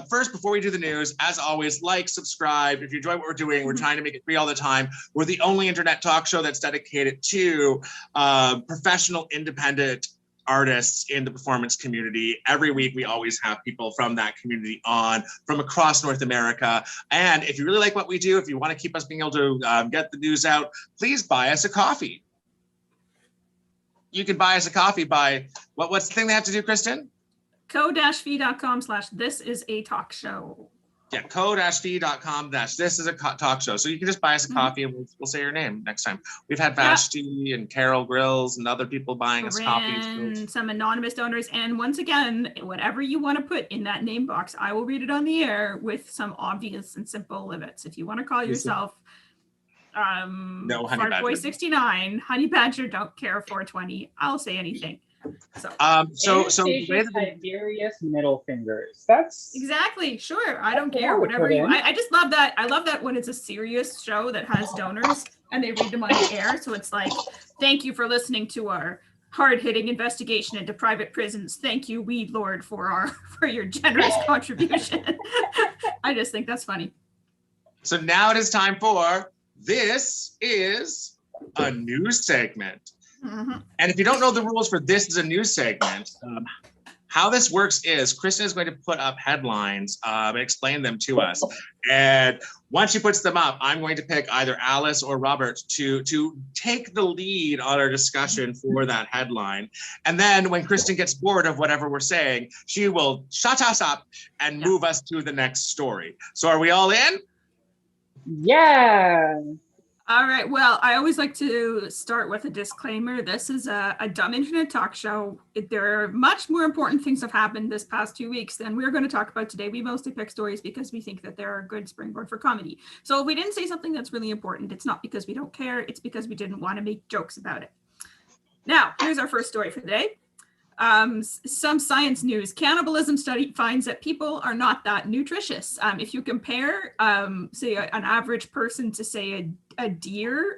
first, before we do the news, as always, like, subscribe. If you enjoy what we're doing, we're trying to make it free all the time. We're the only internet talk show that's dedicated to professional, independent artists in the performance community. Every week, we always have people from that community on from across North America. And if you really like what we do, if you want to keep us being able to get the news out, please buy us a coffee. You can buy us a coffee by, what's the thing they have to do, Kristin? ko-fi.com/this-is-a-talk-show. Yeah, ko-fi.com/this is a talk show. So you can just buy us a coffee and we'll say your name next time. We've had Vashti and Carol Grills and other people buying us coffees. Some anonymous donors. And once again, whatever you want to put in that name box, I will read it on the air with some obvious and simple limits. If you want to call yourself no, Honey Badger. Boy 69, Honey Badger, don't care 420, I'll say anything. So Tiberius middle fingers. That's exactly sure. I don't care. I Whatever you. I just love that. I love that when it's a serious show that has donors and they read them on the air. So it's like, thank you for listening to our hard-hitting investigation into private prisons. Thank you, Weed Lord, for your generous contribution. I just think that's funny. So now it is time for This Is a News Segment. Mm-hmm. And if you don't know the rules for This Is a News Segment, how this works is Kristin is going to put up headlines and explain them to us. And once she puts them up, I'm going to pick either Alice or Robert to take the lead on our discussion for that headline. And then when Kristin gets bored of whatever we're saying, she will shut us up and move us to the next story. So are we all in? yeah. All right. Well, I always like to start with a disclaimer. This is a dumb internet talk show. There are much more important things have happened this past 2 weeks than we're going to talk about today. We mostly pick stories because we think that they're a good springboard for comedy. So if we didn't say something that's really important, it's not because we don't care. It's because we didn't want to make jokes about it. Now, here's our first story for the day. Some science news. Cannibalism study finds that people are not that nutritious. If you compare, say, an average person to, say, a deer,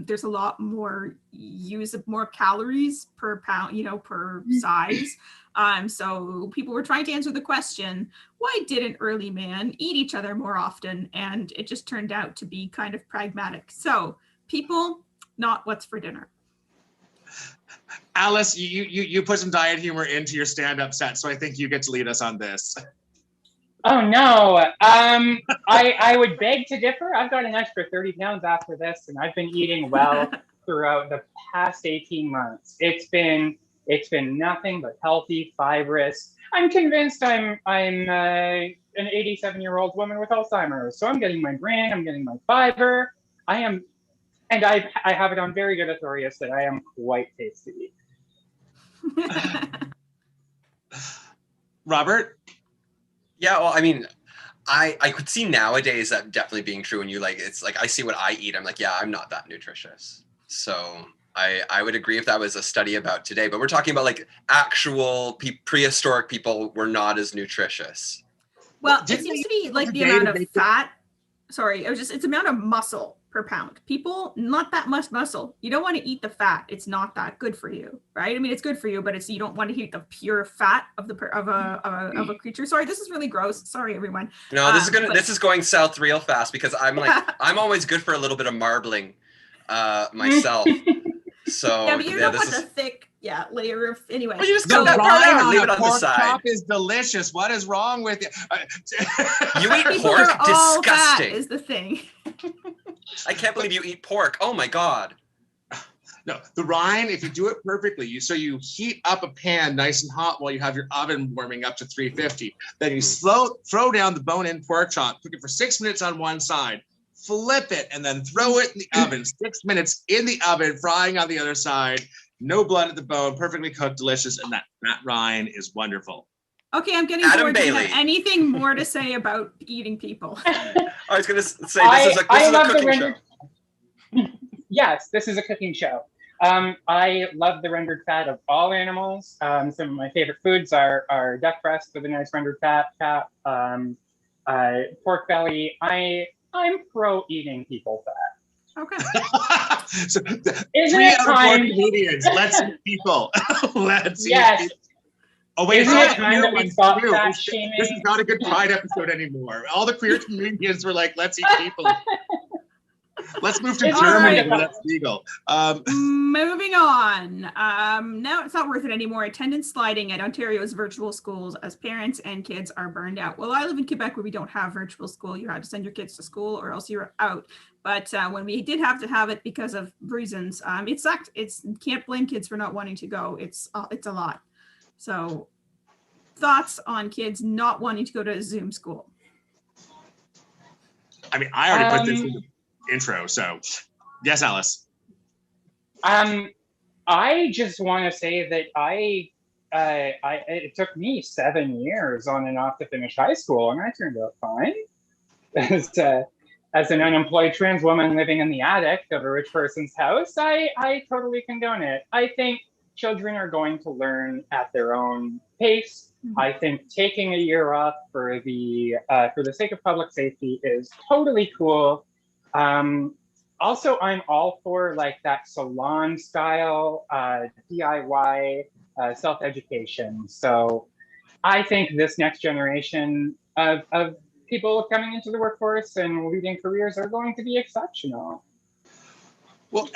there's a lot more more calories per pound, per size. So people were trying to answer the question, why didn't early man eat each other more often? And it just turned out to be kind of pragmatic. So people, not what's for dinner. Alice, you put some diet humor into your stand-up set, so I think you get to lead us on this. Oh no, I would beg to differ. I've got an extra 30 pounds after this, and I've been eating well throughout the past 18 months. It's been nothing but healthy, fibrous. I'm convinced I'm an 87-year-old woman with Alzheimer's, so I'm getting my brain, I'm getting my fiber. I have it on very good authority that I am quite tasty. Robert? Yeah, well, I mean, I could see nowadays that definitely being true. And it's like, I see what I eat. I'm like, yeah, I'm not that nutritious. So I would agree if that was a study about today, but we're talking about like actual prehistoric people were not as nutritious. Well, it seems to be like the amount of fat. Sorry, it's the amount of muscle per pound. People, not that much muscle. You don't want to eat the fat. It's not that good for you, right? I mean, it's good for you, but you don't want to eat the pure fat of a creature. Sorry, this is really gross. Sorry, everyone. No, this is going south real fast because I'm like I'm always good for a little bit of marbling myself. So yeah, but you don't want the thick layer of anyway. Well, you just cut that part out and leave it on the side. Pork chop is delicious. What is wrong with you? You eat pork? Disgusting. Is the thing. I can't believe you eat pork. Oh my God. No, the rind, if you do it perfectly, you heat up a pan nice and hot while you have your oven warming up to 350. Then you throw down the bone-in pork chop, cook it for 6 minutes on one side, flip it, and then throw it in the oven. 6 minutes in the oven, frying on the other side. no blood at the bone, perfectly cooked, delicious, and that rind is wonderful. Okay, I'm getting Adam bored. Do you Bailey. have anything more to say about eating people? I was going to say, this is a cooking show. Yes, this is a cooking show. I love the rendered fat of all animals. Some of my favorite foods are duck breast with a nice rendered fat, pork belly. I'm pro eating people fat. Okay. So, Isn't 3 it out of 4 time? comedians. Let's eat people. Let's eat Yes. people. Oh wait, Isn't it's it time that we stop queer. fat This shaming? is not a good Pride episode anymore. All the queer comedians were like, let's eat people. Let's move to It's Germany alright. where that's legal. Moving on. Now it's not worth it anymore. Attendance sliding at Ontario's virtual schools as parents and kids are burned out. Well, I live in Quebec where we don't have virtual school. You had to send your kids to school or else you're out. But when we did have to have it because of reasons, it sucked. Can't blame kids for not wanting to go. It's a lot. So thoughts on kids not wanting to go to Zoom school? I mean, I already put this in the intro, so yes, Alice. I just want to say that it took me 7 years on and off to finish high school, and I turned out fine. As an unemployed trans woman living in the attic of a rich person's house, I totally condone it. I think children are going to learn at their own pace. I think taking a year off for the sake of public safety is totally cool. Also, I'm all for like that salon style DIY self-education. So I think this next generation of people coming into the workforce and leading careers are going to be exceptional. Well,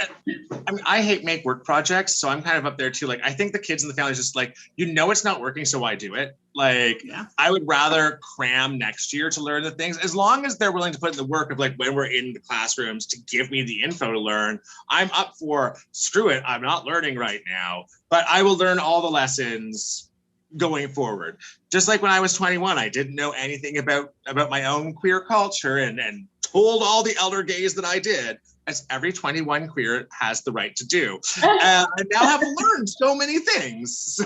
I mean, I hate make work projects, so I'm kind of up there too. Like, I think the kids and the families just like, it's not working, so why do it? Like, yeah. I would rather cram next year to learn the things, as long as they're willing to put in the work of like when we're in the classrooms to give me the info to learn. I'm up for, screw it, I'm not learning right now, but I will learn all the lessons going forward. Just like when I was 21, I didn't know anything about my own queer culture and told all the elder gays that I did, as every 21 queer has the right to do. I now have learned so many things. So,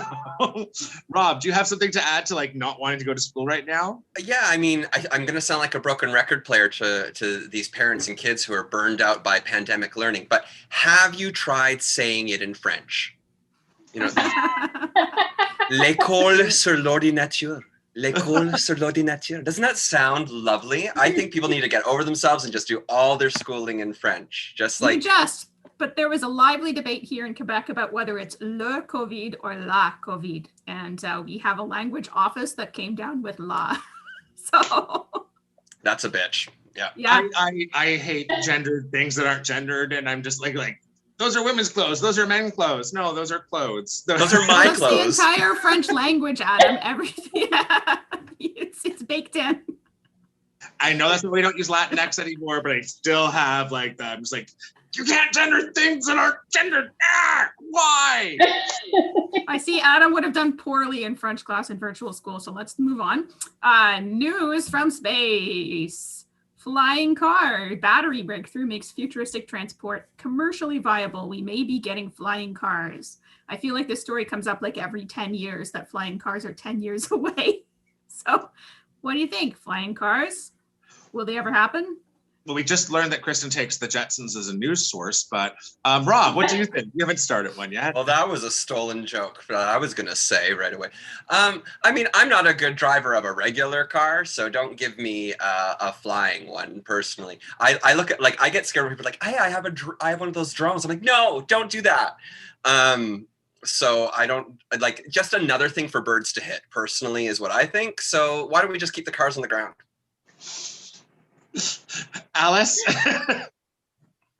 Rob, do you have something to add to like not wanting to go to school right now? Yeah, I mean, I'm going to sound like a broken record player to these parents and kids who are burned out by pandemic learning, but have you tried saying it in French? You know, l'école sur l'ordinateur. L'école sur l'ordinateur. Doesn't that sound lovely? I think people need to get over themselves and just do all their schooling in French. But there was a lively debate here in Quebec about whether it's le COVID or la COVID. And we have a language office that came down with la. So. That's a bitch. Yeah. I hate gendered things that aren't gendered. And I'm just like, those are women's clothes. Those are men's clothes. No, those are clothes. Those are my clothes. The entire French language, Adam. Everything. Yeah. It's baked in. I know that's why we don't use Latinx anymore, but I still have like that. I'm just like, you can't gender things that aren't gendered. Why? I see Adam would have done poorly in French class in virtual school. So let's move on. News from space. Flying car battery breakthrough makes futuristic transport commercially viable. We may be getting flying cars. I feel like this story comes up like every 10 years that flying cars are 10 years away. So what do you think? Flying cars? Will they ever happen? Well, we just learned that Kristin takes the Jetsons as a news source, but Rob, what do you think? You haven't started one yet. Well, that was a stolen joke that I was going to say right away. I mean, I'm not a good driver of a regular car, so don't give me a flying one personally. I look at, like, I get scared when people are like, hey, I have one of those drones. I'm like, no, don't do that. So I don't, like, just another thing for birds to hit personally is what I think. So why don't we just keep the cars on the ground? Alice?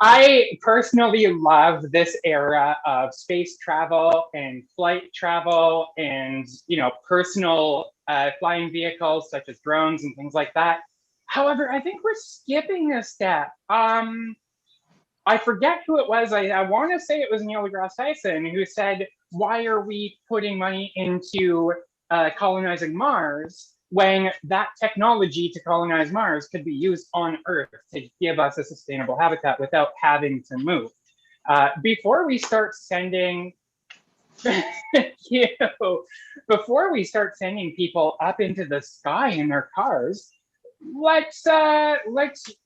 I personally love this era of space travel and flight travel and, personal flying vehicles such as drones and things like that. However, I think we're skipping a step. I forget who it was. I want to say it was Neil deGrasse Tyson who said, why are we putting money into colonizing Mars when that technology to colonize Mars could be used on Earth to give us a sustainable habitat without having to move? Before we start sending Thank you. Before we start sending people up into the sky in their cars, let's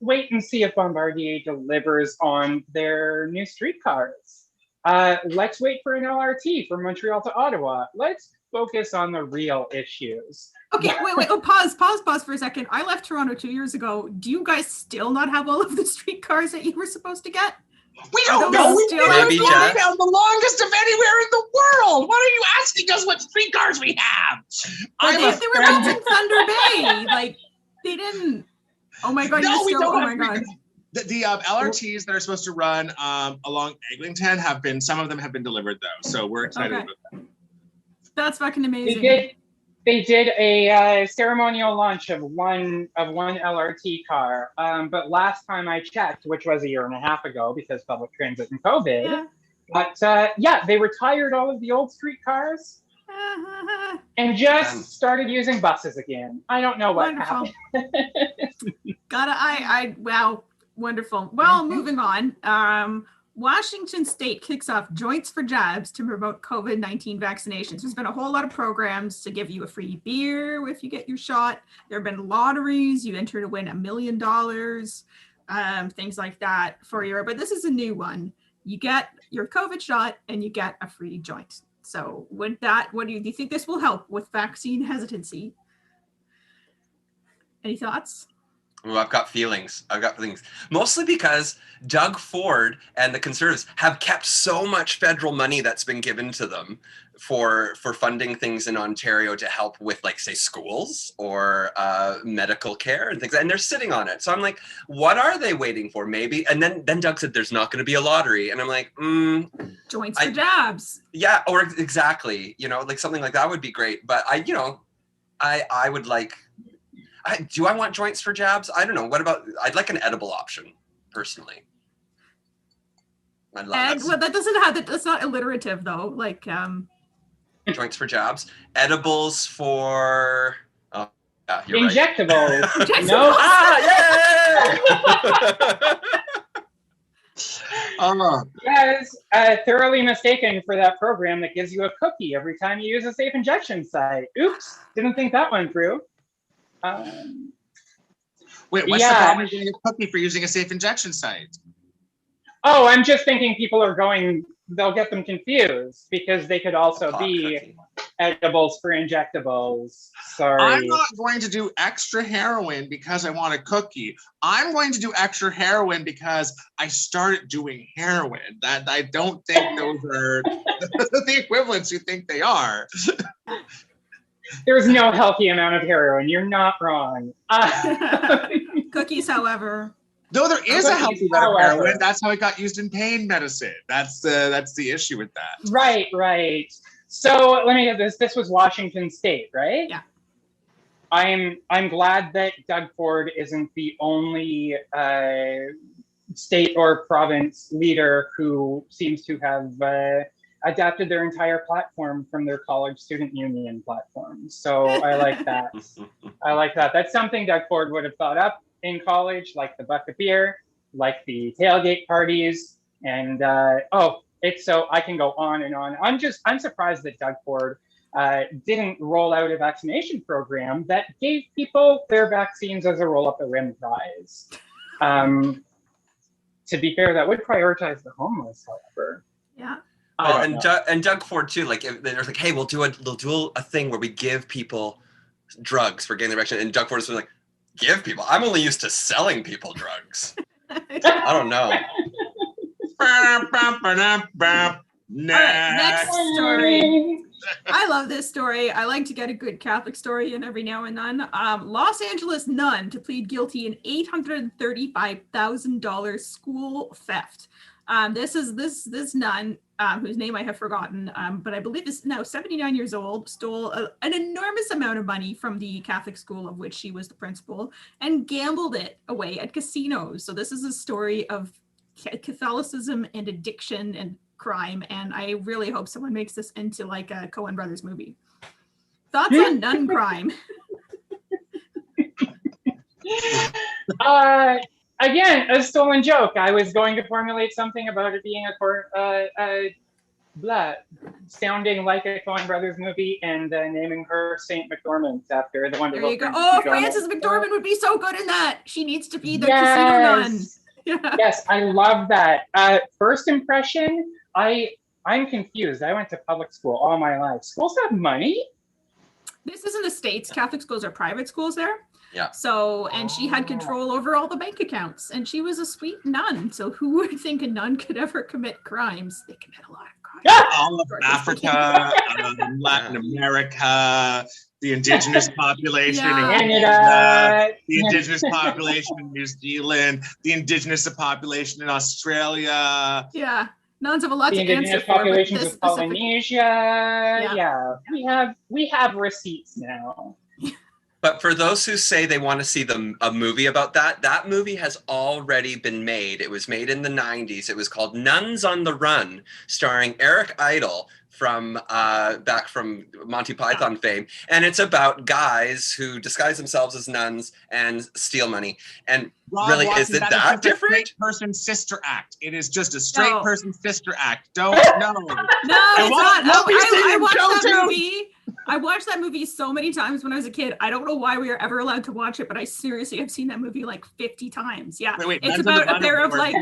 wait and see if Bombardier delivers on their new streetcars. Let's wait for an LRT from Montreal to Ottawa. Let's focus on the real issues. Okay, wait. Oh, pause for a second. I left Toronto 2 years ago. Do you guys still not have all of the streetcars that you were supposed to get? We don't know. We've been Maybe, Jack. down the longest of anywhere in the world. What are you asking us what streetcars we have? Well, they were built in Thunder Bay. Like, they didn't. Oh my God. No, we don't. Oh my God. The LRTs that are supposed to run along Eglinton some of them have been delivered though. So we're excited about that. That's fucking amazing. They did a ceremonial launch of one LRT car, but last time I checked, which was a year and a half ago because public transit and COVID, but they retired all of the old streetcars and just started using buses again. I don't know what happened. Wow, wonderful. Well, moving on. Washington State kicks off Joints for Jabs to promote COVID-19 vaccinations. There's been a whole lot of programs to give you a free beer if you get your shot. There have been lotteries. You enter to win $1 million, things like that but this is a new one. You get your COVID shot and you get a free joint. So do you think this will help with vaccine hesitancy? Any thoughts? Oh, I've got feelings. Mostly because Doug Ford and the Conservatives have kept so much federal money that's been given to them for funding things in Ontario to help with, like, say, schools or medical care and things. And they're sitting on it. So I'm like, what are they waiting for? Maybe. And then Doug said there's not going to be a lottery. And I'm like, Joints for jabs. Yeah, or exactly. Like something like that would be great. But I would like... do I want joints for jabs? I don't know. I'd like an edible option, personally. That's not alliterative though. Like, joints for jabs, edibles for, you're injectables. Right. No. Yes, thoroughly mistaken for that program that gives you a cookie every time you use a safe injection site. Oops, didn't think that one through. Wait, what's the problem with getting a cookie for using a safe injection site? Oh, I'm just thinking people they'll get them confused because they could also be cookie. Edibles for injectables. Sorry. I'm not going to do extra heroin because I want a cookie. I'm going to do extra heroin because I started doing heroin. That I don't think those are the equivalents you think they are. There's no healthy amount of heroin. You're not wrong. Cookies, however. Though there is a healthy amount of heroin, that's how it got used in pain medicine. That's the issue with that. Right. So let me get this. This was Washington State, right? Yeah. I'm glad that Doug Ford isn't the only state or province leader who seems to have adapted their entire platform from their college student union platform. So I like that. That's something Doug Ford would have thought up in college, like the bucket beer, like the tailgate parties, and it's so I can go on and on. I'm surprised that Doug Ford didn't roll out a vaccination program that gave people their vaccines as a roll up the rim prize. To be fair, that would prioritize the homeless, however. Yeah. And Doug Ford too. Like, there's like, hey, we'll do a thing where we give people drugs for getting the vaccine. And Doug Ford is like, give people? I'm only used to selling people drugs. I don't know. All right, next story. I love this story. I like to get a good Catholic story in every now and then. Los Angeles nun to plead guilty in $835,000 school theft. This nun, whose name I have forgotten, but I believe is now 79 years old, stole an enormous amount of money from the Catholic school of which she was the principal and gambled it away at casinos. So this is a story of Catholicism and addiction and crime, and I really hope someone makes this into like a Coen Brothers movie. Thoughts on nun crime? Again, a stolen joke. I was going to formulate something about it being blah, sounding like a Coen Brothers movie and naming her Saint McDormand after the There wonderful. you go. Frances Oh, McDormand. Frances McDormand would be so good in that. She needs to be the casino nun. Yeah. Yes, I love that. First impression, I'm confused. I went to public school all my life. Schools have money? This is in the States. Catholic schools are private schools there. Yeah. So, and she had control over all the bank accounts, and she was a sweet nun. So who would think a nun could ever commit crimes? They commit a lot of crimes. All of Africa, Latin America, the indigenous population in Canada, the indigenous population in New Zealand, the indigenous population in Australia. Yeah. Nuns have a lot The to answer indigenous for. populations of Polynesia. Yeah. We have receipts now. But for those who say they want to see a movie about that movie has already been made. It was made in the 90s. It was called Nuns on the Run, starring Eric Idle from back from Monty Python fame. And it's about guys who disguise themselves as nuns and steal money. And Rob really, Watson, is it that just different? A straight person sister act. It is just a straight person sister act. Don't No, it's not. I watched that movie. I watched that movie so many times when I was a kid. I don't know why we were ever allowed to watch it, but I seriously have seen that movie like 50 times. Yeah. Wait, it's about a pair of like,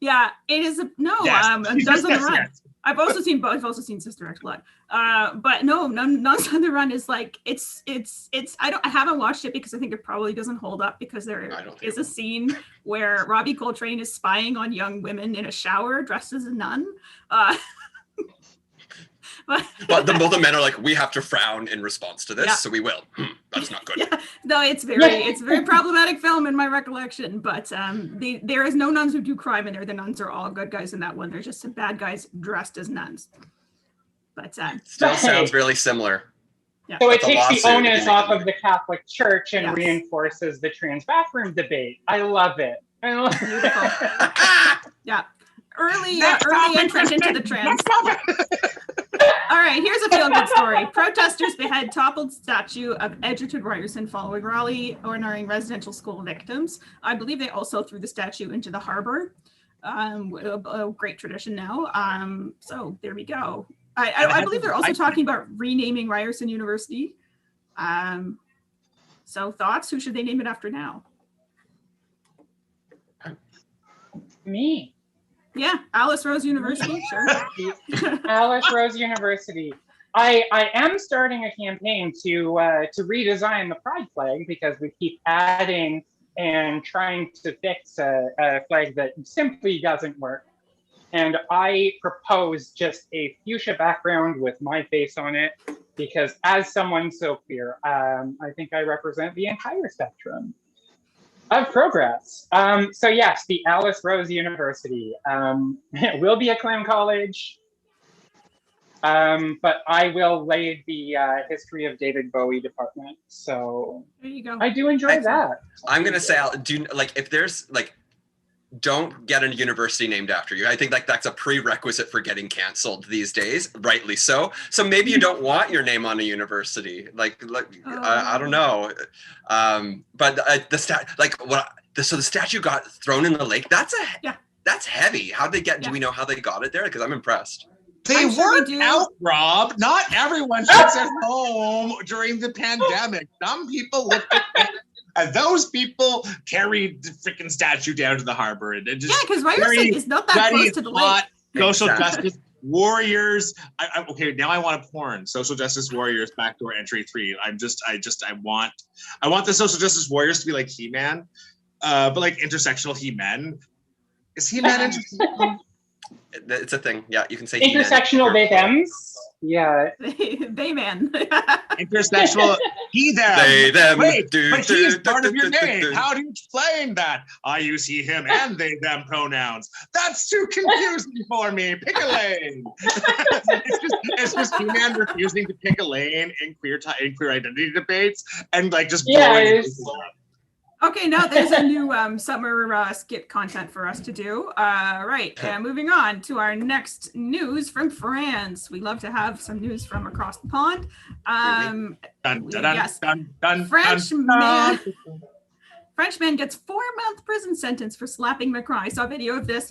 yeah, it is Nuns on the Run. I've also seen both. I've also seen Sister Act Blood. But no, Nuns on the Run is like, it's I haven't watched it because I think it probably doesn't hold up because there is a scene where Robbie Coltrane is spying on young women in a shower dressed as a nun. But the men are like, we have to frown in response to this, so we will. That's not good. Yeah. No, it's a very problematic film in my recollection. But there is no nuns who do crime in there. The nuns are all good guys in that one. They're just some bad guys dressed as nuns. But still sounds really similar. Yeah. So it takes the onus off of the Catholic Church and reinforces the trans bathroom debate. I love it. Beautiful. Yeah. Early entrance into the trans. All right, here's a feel-good story. Protesters behead toppled statue of Edgerton Ryerson following rally honoring residential school victims. I believe they also threw the statue into the harbor. A great tradition now. So there we go. I believe they're also talking about renaming Ryerson University. So thoughts? Who should they name it after now? Me. Yeah, Alice Rose University, sure. Alice Rose University. I am starting a campaign to redesign the pride flag because we keep adding and trying to fix a flag that simply doesn't work. And I propose just a fuchsia background with my face on it because as someone so queer, I think I represent the entire spectrum of progress. So yes, the Alice Rose University. It will be a clam college, but I will lead the history of David Bowie department. So there you go. I do enjoy that. I'm gonna say, if there's don't get a university named after you. I think that's a prerequisite for getting canceled these days, rightly so. So maybe you don't want your name on a university. I don't know. But so the statue got thrown in the lake. That's heavy. How'd they get? Do we know how they got it there? Because I'm impressed. They worked out, Rob. Not everyone sits at home during the pandemic. Some people live and those people carried the freaking statue down to the harbor. And just because Ryerson is not that close to the lake. Social justice warriors. Okay, now I want a porn. Social justice warriors, backdoor entry 3. I want the social justice warriors to be like He-Man, but like intersectional He-Man. Is He-Man intersectional? It's a thing. Yeah, you can say intersectional they-thems. Yeah. They man. Intersectional he them. They them. Wait, but he's part of your name. How do you explain that? I use he, him, and they them pronouns. That's too confusing for me. Pick a lane. it's just He-Man refusing to pick a lane in queer identity debates and just blowing people up. Okay, now there's a new summer skit content for us to do. Right, moving on to our next news from France. We love to have some news from across the pond. Frenchman gets 4-month prison sentence for slapping Macron. I saw a video of this.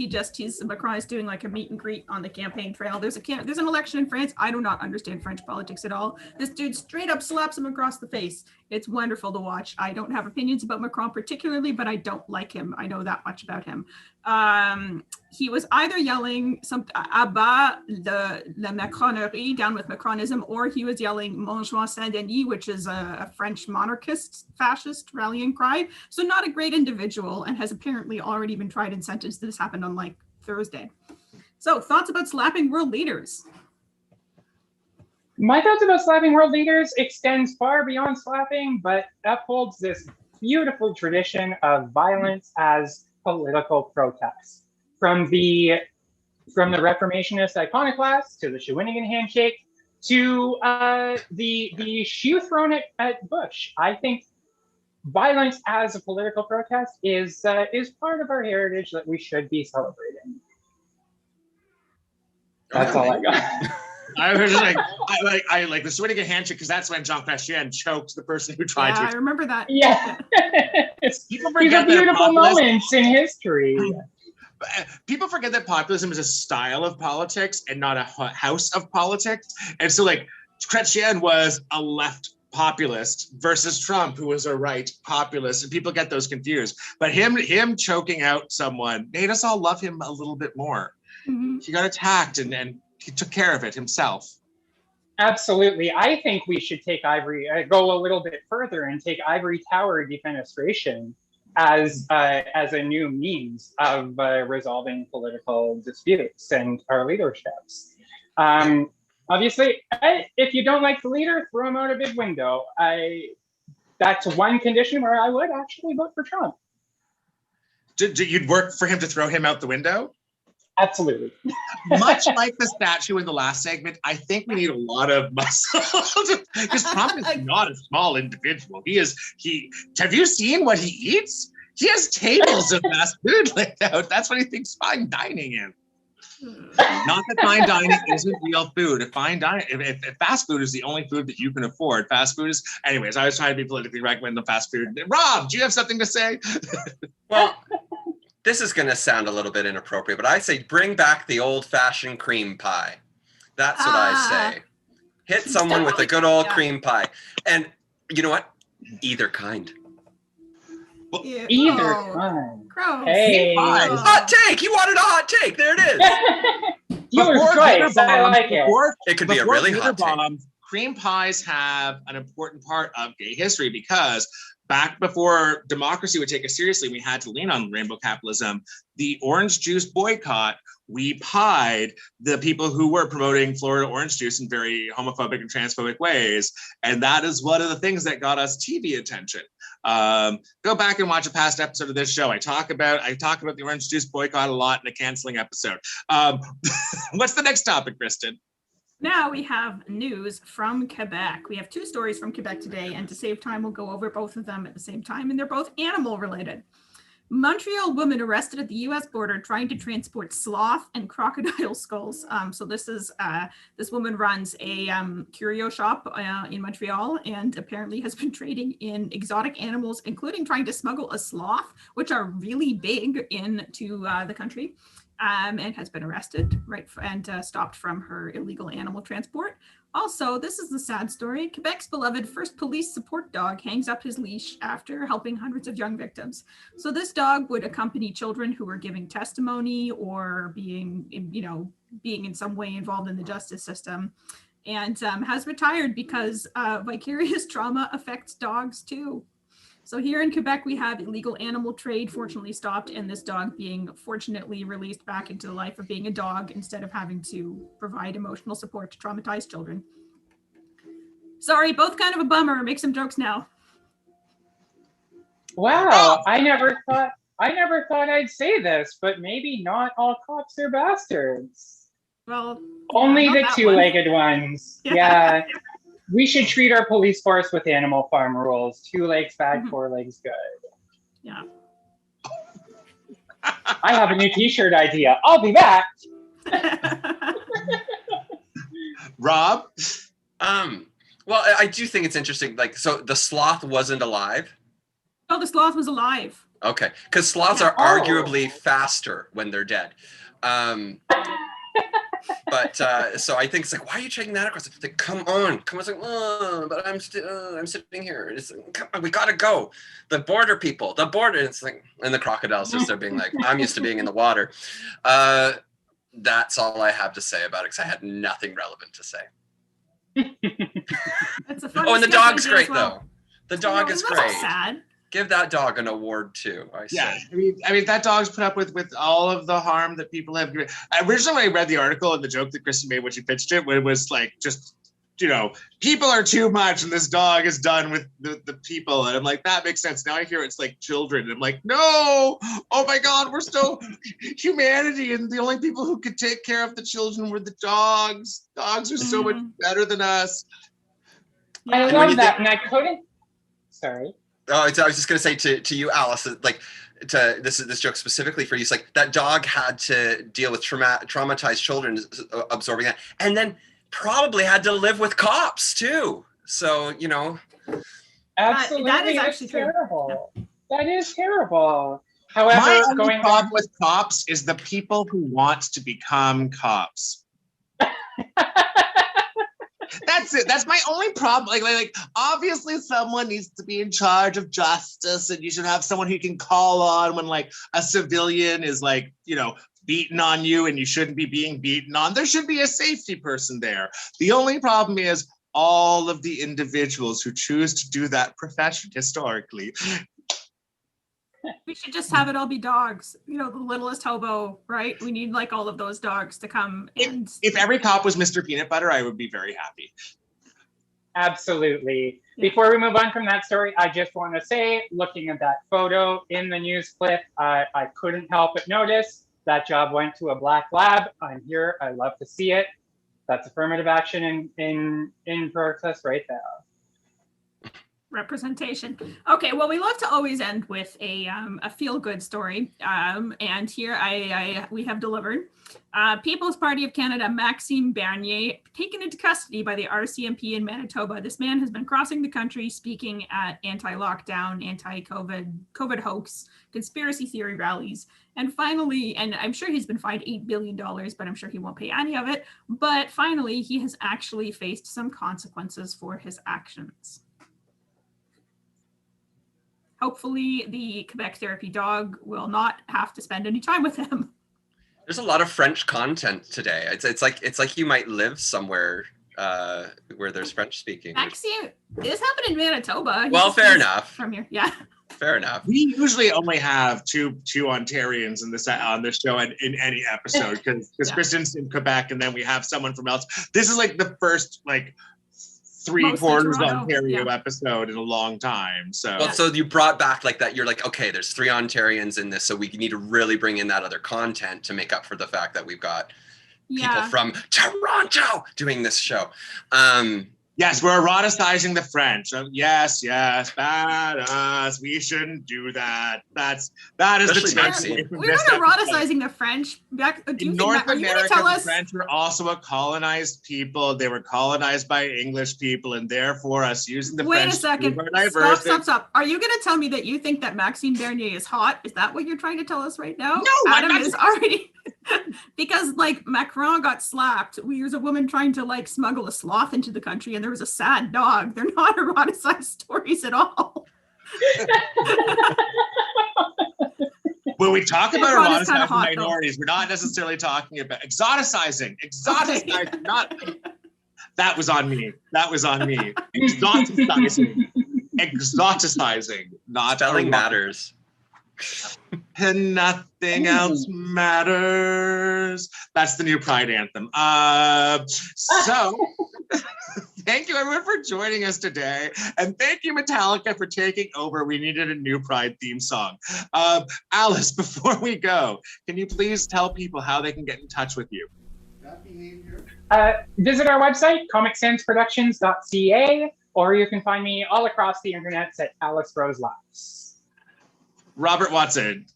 Macron is doing like a meet and greet on the campaign trail. There's an election in France. I do not understand French politics at all. This dude straight up slaps him across the face. It's wonderful to watch. I don't have opinions about Macron particularly, but I don't like him. I know that much about him. He was either yelling something "Abat la Macronerie," down with Macronism, or he was yelling "Montjoie Saint-Denis," which is a French monarchist fascist rallying cry. So not a great individual, and has apparently already been tried and sentenced. This happened on like Thursday. So thoughts about slapping world leaders? My thoughts about slapping world leaders extends far beyond slapping, but upholds this beautiful tradition of violence as political protest. From the Reformationist iconoclasts to the Shawinigan handshake to the shoe thrown at Bush. I think violence as a political protest is part of our heritage that we should be celebrating. That's all I got. I was I like the Shawinigan handshake because that's when Jean Chrétien choked the person who tried to. I remember that. Yeah. People These are forget that beautiful moments in history. people forget that populism is a style of politics and not a house of politics. And so like Chrétien was a left populist versus Trump, who was a right populist, and people get those confused. But him choking out someone made us all love him a little bit more. Mm-hmm. He got attacked and he took care of it himself. Absolutely. I think we should take go a little bit further and take ivory tower defenestration as a new means of resolving political disputes and our leaderships. Obviously, if you don't like the leader, throw him out a big window. That's one condition where I would actually vote for Trump. You'd work for him to throw him out the window? Absolutely. Much like the statue in the last segment, I think we need a lot of muscle because Trump is not a small individual. Have you seen what he eats? He has tables of fast food laid out. That's what he thinks fine dining is. Not that fine dining isn't real food. If fast food is the only food that you can afford, fast food is. Anyways, I was trying to be politically recommend the fast food. Rob, do you have something to say? Well, this is going to sound a little bit inappropriate, but I say bring back the old-fashioned cream pie. That's what I say. Hit someone with a good old cream pie. And you know what? Either kind. Either kind. Gross. Hey. Hot take. You wanted a hot take. There it is. Dealer's choice. I like it. It could be a really hot take. Cream pies have an important part of gay history because back before democracy would take us seriously, we had to lean on rainbow capitalism. The orange juice boycott, we pied the people who were promoting Florida orange juice in very homophobic and transphobic ways. And that is one of the things that got us TV attention. Go back and watch a past episode of this show. I talk about the orange juice boycott a lot in a canceling episode. What's the next topic, Kristin? Now we have news from Quebec. We have 2 stories from Quebec today, and to save time, we'll go over both of them at the same time, and they're both animal related. Montreal woman arrested at the US border trying to transport sloth and crocodile skulls. So this woman runs a curio shop in Montreal and apparently has been trading in exotic animals, including trying to smuggle a sloth, which are really big, into the country. And has been arrested, and stopped from her illegal animal transport. Also, this is the sad story. Quebec's beloved first police support dog hangs up his leash after helping hundreds of young victims. So this dog would accompany children who were giving testimony or being in some way involved in the justice system, and has retired because vicarious trauma affects dogs too. So here in Quebec, we have illegal animal trade fortunately stopped, and this dog being fortunately released back into the life of being a dog instead of having to provide emotional support to traumatized children. Sorry, both kind of a bummer. Make some jokes now. Wow, I never thought I'd say this, but maybe not all cops are bastards. Well, only the 2-legged ones. Yeah. We should treat our police force with Animal Farm rules. 2 legs bad, 4 legs good. Yeah. I have a new t-shirt idea. I'll be back. Rob? Well, I do think it's interesting. Like, so the sloth wasn't alive? Oh, No, the sloth was alive. Okay, because sloths Yeah. are arguably faster when they're dead. But so I think it's like, why are you checking that across? It's like, come on. It's like, but I'm sitting here. It's like, come on, we gotta go. The border people, the border. It's like, and the crocodiles just are being like, I'm used to being in the water. That's all I have to say about it, because I had nothing relevant to say. It's a funny Oh, and the sketch dog's idea great as well. though. The dog is That's great. so sad. Give that dog an award too. I say. Yeah, I mean that dog's put up with all of the harm that people have. Originally, when I read the article and the joke that Kristin made when she pitched it, it was like, just, people are too much, and this dog is done with the people, and I'm like, that makes sense. Now I hear it's like children, and I'm like, no, oh my God, we're still humanity, and the only people who could take care of the children were the dogs. Dogs are so much better than us. Yeah. I love that, and I couldn't. Sorry. Oh, I was just gonna say to you, Alice, like, this joke specifically for you. It's like that dog had to deal with traumatized children, absorbing that, and then probably had to live with cops too. So Absolutely, that is actually true. terrible. That is terrible. However, My only problem with cops is the people who want to become cops. That's it. That's my only problem. Like, obviously someone needs to be in charge of justice, and you should have someone who you can call on when like a civilian is like, beaten on you and you shouldn't be being beaten on. There should be a safety person there. The only problem is all of the individuals who choose to do that profession historically. We should just have it all be dogs. The littlest hobo, right? We need like all of those dogs to come. And If every cop was Mr. Peanut Butter, I would be very happy. Absolutely. Yeah. Before we move on from that story, I just want to say, looking at that photo in the news clip, I couldn't help but notice that job went to a black lab. I'm here. I love to see it. That's affirmative action in process right there. representation. Okay, well, we love to always end with a feel-good story, and here we have delivered. People's Party of Canada Maxime Bernier taken into custody by the RCMP in Manitoba. This man has been crossing the country speaking at anti-lockdown, anti-COVID hoax, conspiracy theory rallies, and finally, and I'm sure he's been fined $8 billion, but I'm sure he won't pay any of it, but finally he has actually faced some consequences for his actions. Hopefully the Quebec therapy dog will not have to spend any time with him. There's a lot of French content today. It's like you might live somewhere where there's French speaking. Maxime, this happened in Manitoba. Well, fair enough. From here, yeah. Fair enough. We usually only have two Ontarians on this show and in any episode because Kristin's in Quebec and then we have someone from else. This is like the first like three-quarters Ontario episode in a long time. So you brought back like that. You're like, okay, there's 3 Ontarians in this, so we need to really bring in that other content to make up for the fact that we've got people from Toronto doing this show. Yes, we're eroticizing the French. Yes, badass. We shouldn't do that. That is especially the takeaway. We're not eroticizing the French. In North America, the French were also a colonized people. They were colonized by English people, and therefore us using the French. Wait a second. Stop. Are you going to tell me that you think that Maxime Bernier is hot? Is that what you're trying to tell us right now? No, Adam is already... Because like Macron got slapped. There was a woman trying to like smuggle a sloth into the country and there was a sad dog. They're not eroticized stories at all. When we talk about eroticizing minorities, we're not necessarily talking about exoticizing. Okay. Not that was on me. Exoticizing, not spelling matters. And nothing else matters. That's the new Pride anthem. So thank you everyone for joining us today. And thank you Metallica for taking over. We needed a new Pride theme song. Alice, before we go, can you please tell people how they can get in touch with you? Visit our website, comicsansproductions.ca, or you can find me all across the internet at Alice Rose Labs. Robert Watson.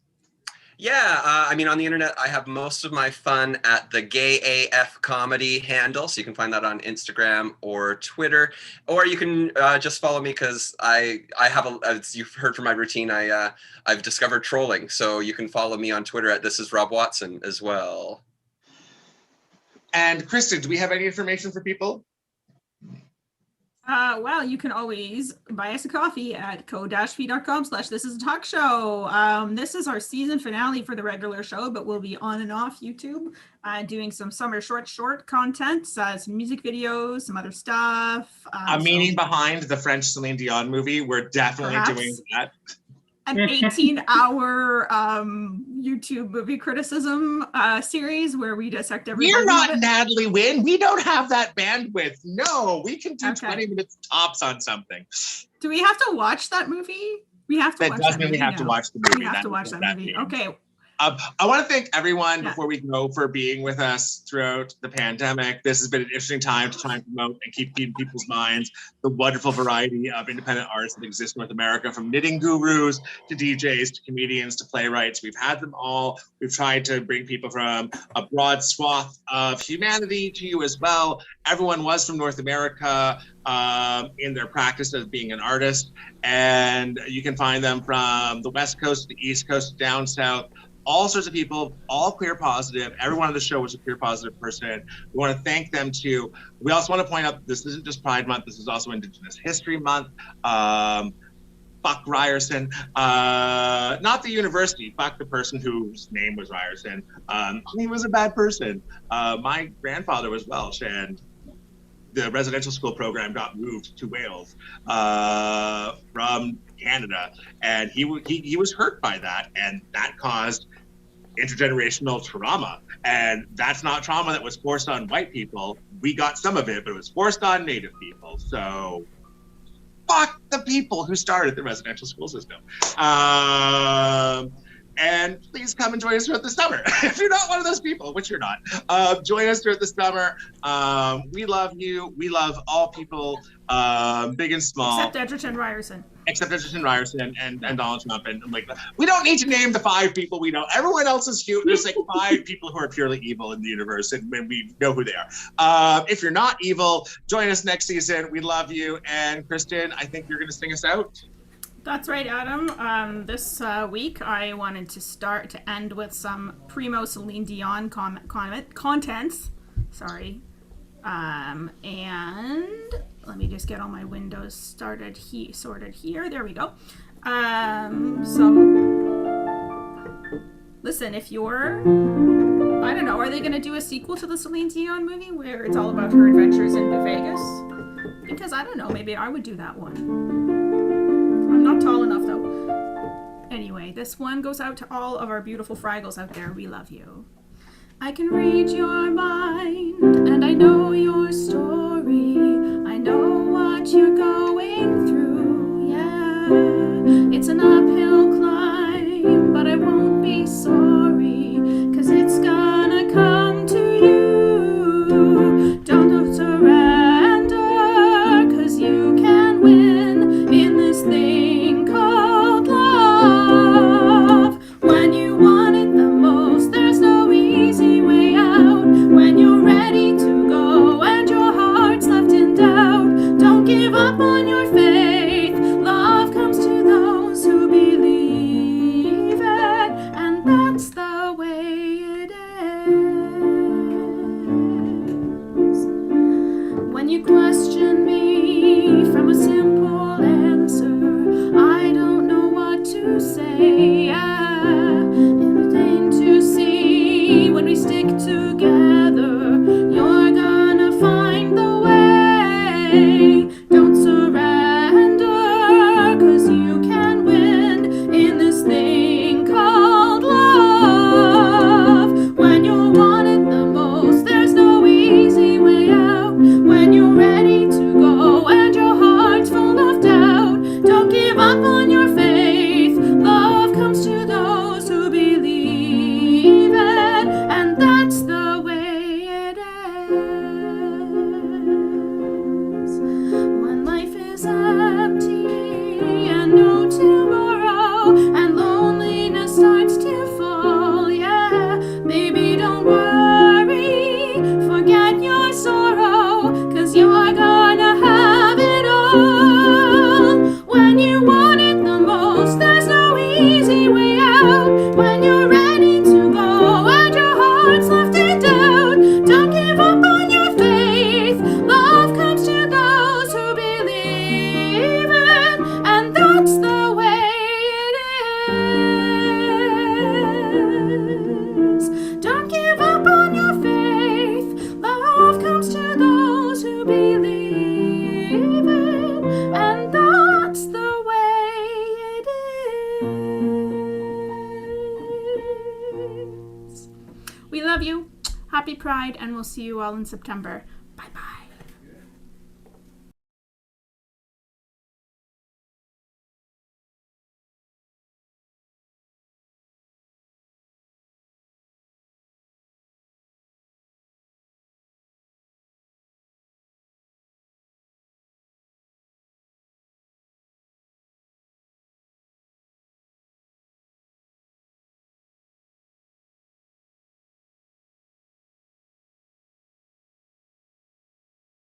Yeah, I mean, on the internet, I have most of my fun at the Gay AF Comedy handle, so you can find that on Instagram or Twitter, or you can just follow me because I have as you've heard from my routine, I've discovered trolling, so you can follow me on Twitter at This Is Rob Watson as well. And Kristin, do we have any information for people? Well, you can always buy us a coffee at ko-fi.com/thisisAtalkshow. This is our season finale for the regular show, but we'll be on and off YouTube doing some summer short content, some music videos, some other stuff. A meaning behind the French Celine Dion movie. We're definitely doing that. An 18-hour YouTube movie criticism series where we dissect every. We're not Natalie Wynn. We don't have that bandwidth. No, we can do 20 minutes tops on something. Do we have to watch that movie? We have to. That does mean we have to watch the movie. We have to watch that movie. Okay. I want to thank everyone before we go for being with us throughout the pandemic. This has been an interesting time to try and promote and keep in people's minds the wonderful variety of independent artists that exist in North America, from knitting gurus to DJs to comedians to playwrights. We've had them all. We've tried to bring people from a broad swath of humanity to you as well. Everyone was from North America in their practice of being an artist, and you can find them from the West Coast to the East Coast, down south. All sorts of people, all queer positive. Everyone on the show was a queer positive person. We want to thank them too. We also want to point out this isn't just Pride Month. This is also Indigenous History Month. Fuck Ryerson. Not the university. Fuck the person whose name was Ryerson. He was a bad person. My grandfather was Welsh, and the residential school program got moved to Wales from Canada, and he was hurt by that, and that caused intergenerational trauma. And that's not trauma that was forced on white people. We got some of it, but it was forced on Native people. So fuck the people who started the residential school system. And please come and join us throughout the summer. If you're not one of those people, which you're not, join us throughout the summer. We love you. We love all people, big and small. Except Edgerton Ryerson. Except Edgerton Ryerson and Donald Trump. And like, we don't need to name the 5 people we know. Everyone else is cute. There's like 5 people who are purely evil in the universe, and we know who they are. If you're not evil, join us next season. We love you. And Kristin, I think you're going to sing us out. That's right, Adam. This week, I wanted to end with some primo Celine Dion contents. Sorry. And let me just get all my windows sorted here. There we go. So, listen, if you're, I don't know, are they going to do a sequel to the Celine Dion movie where it's all about her adventures in Vegas? Because I don't know, maybe I would do that one. I'm not tall enough though. Anyway, this one goes out to all of our beautiful Fraggles out there. We love you. I can read your mind and I know your story. I know what you're going through, yeah. It's an uphill climb, but I won't be sorry, 'cause it's gonna come to you. Don't surrender, 'cause you can win in this thing called love. When you want it the most, there's no easy way out. When you're ready to go and your heart's left in doubt, don't give up on your faith. Love comes to those who believe. love you. Happy Pride, and we'll see you all in September.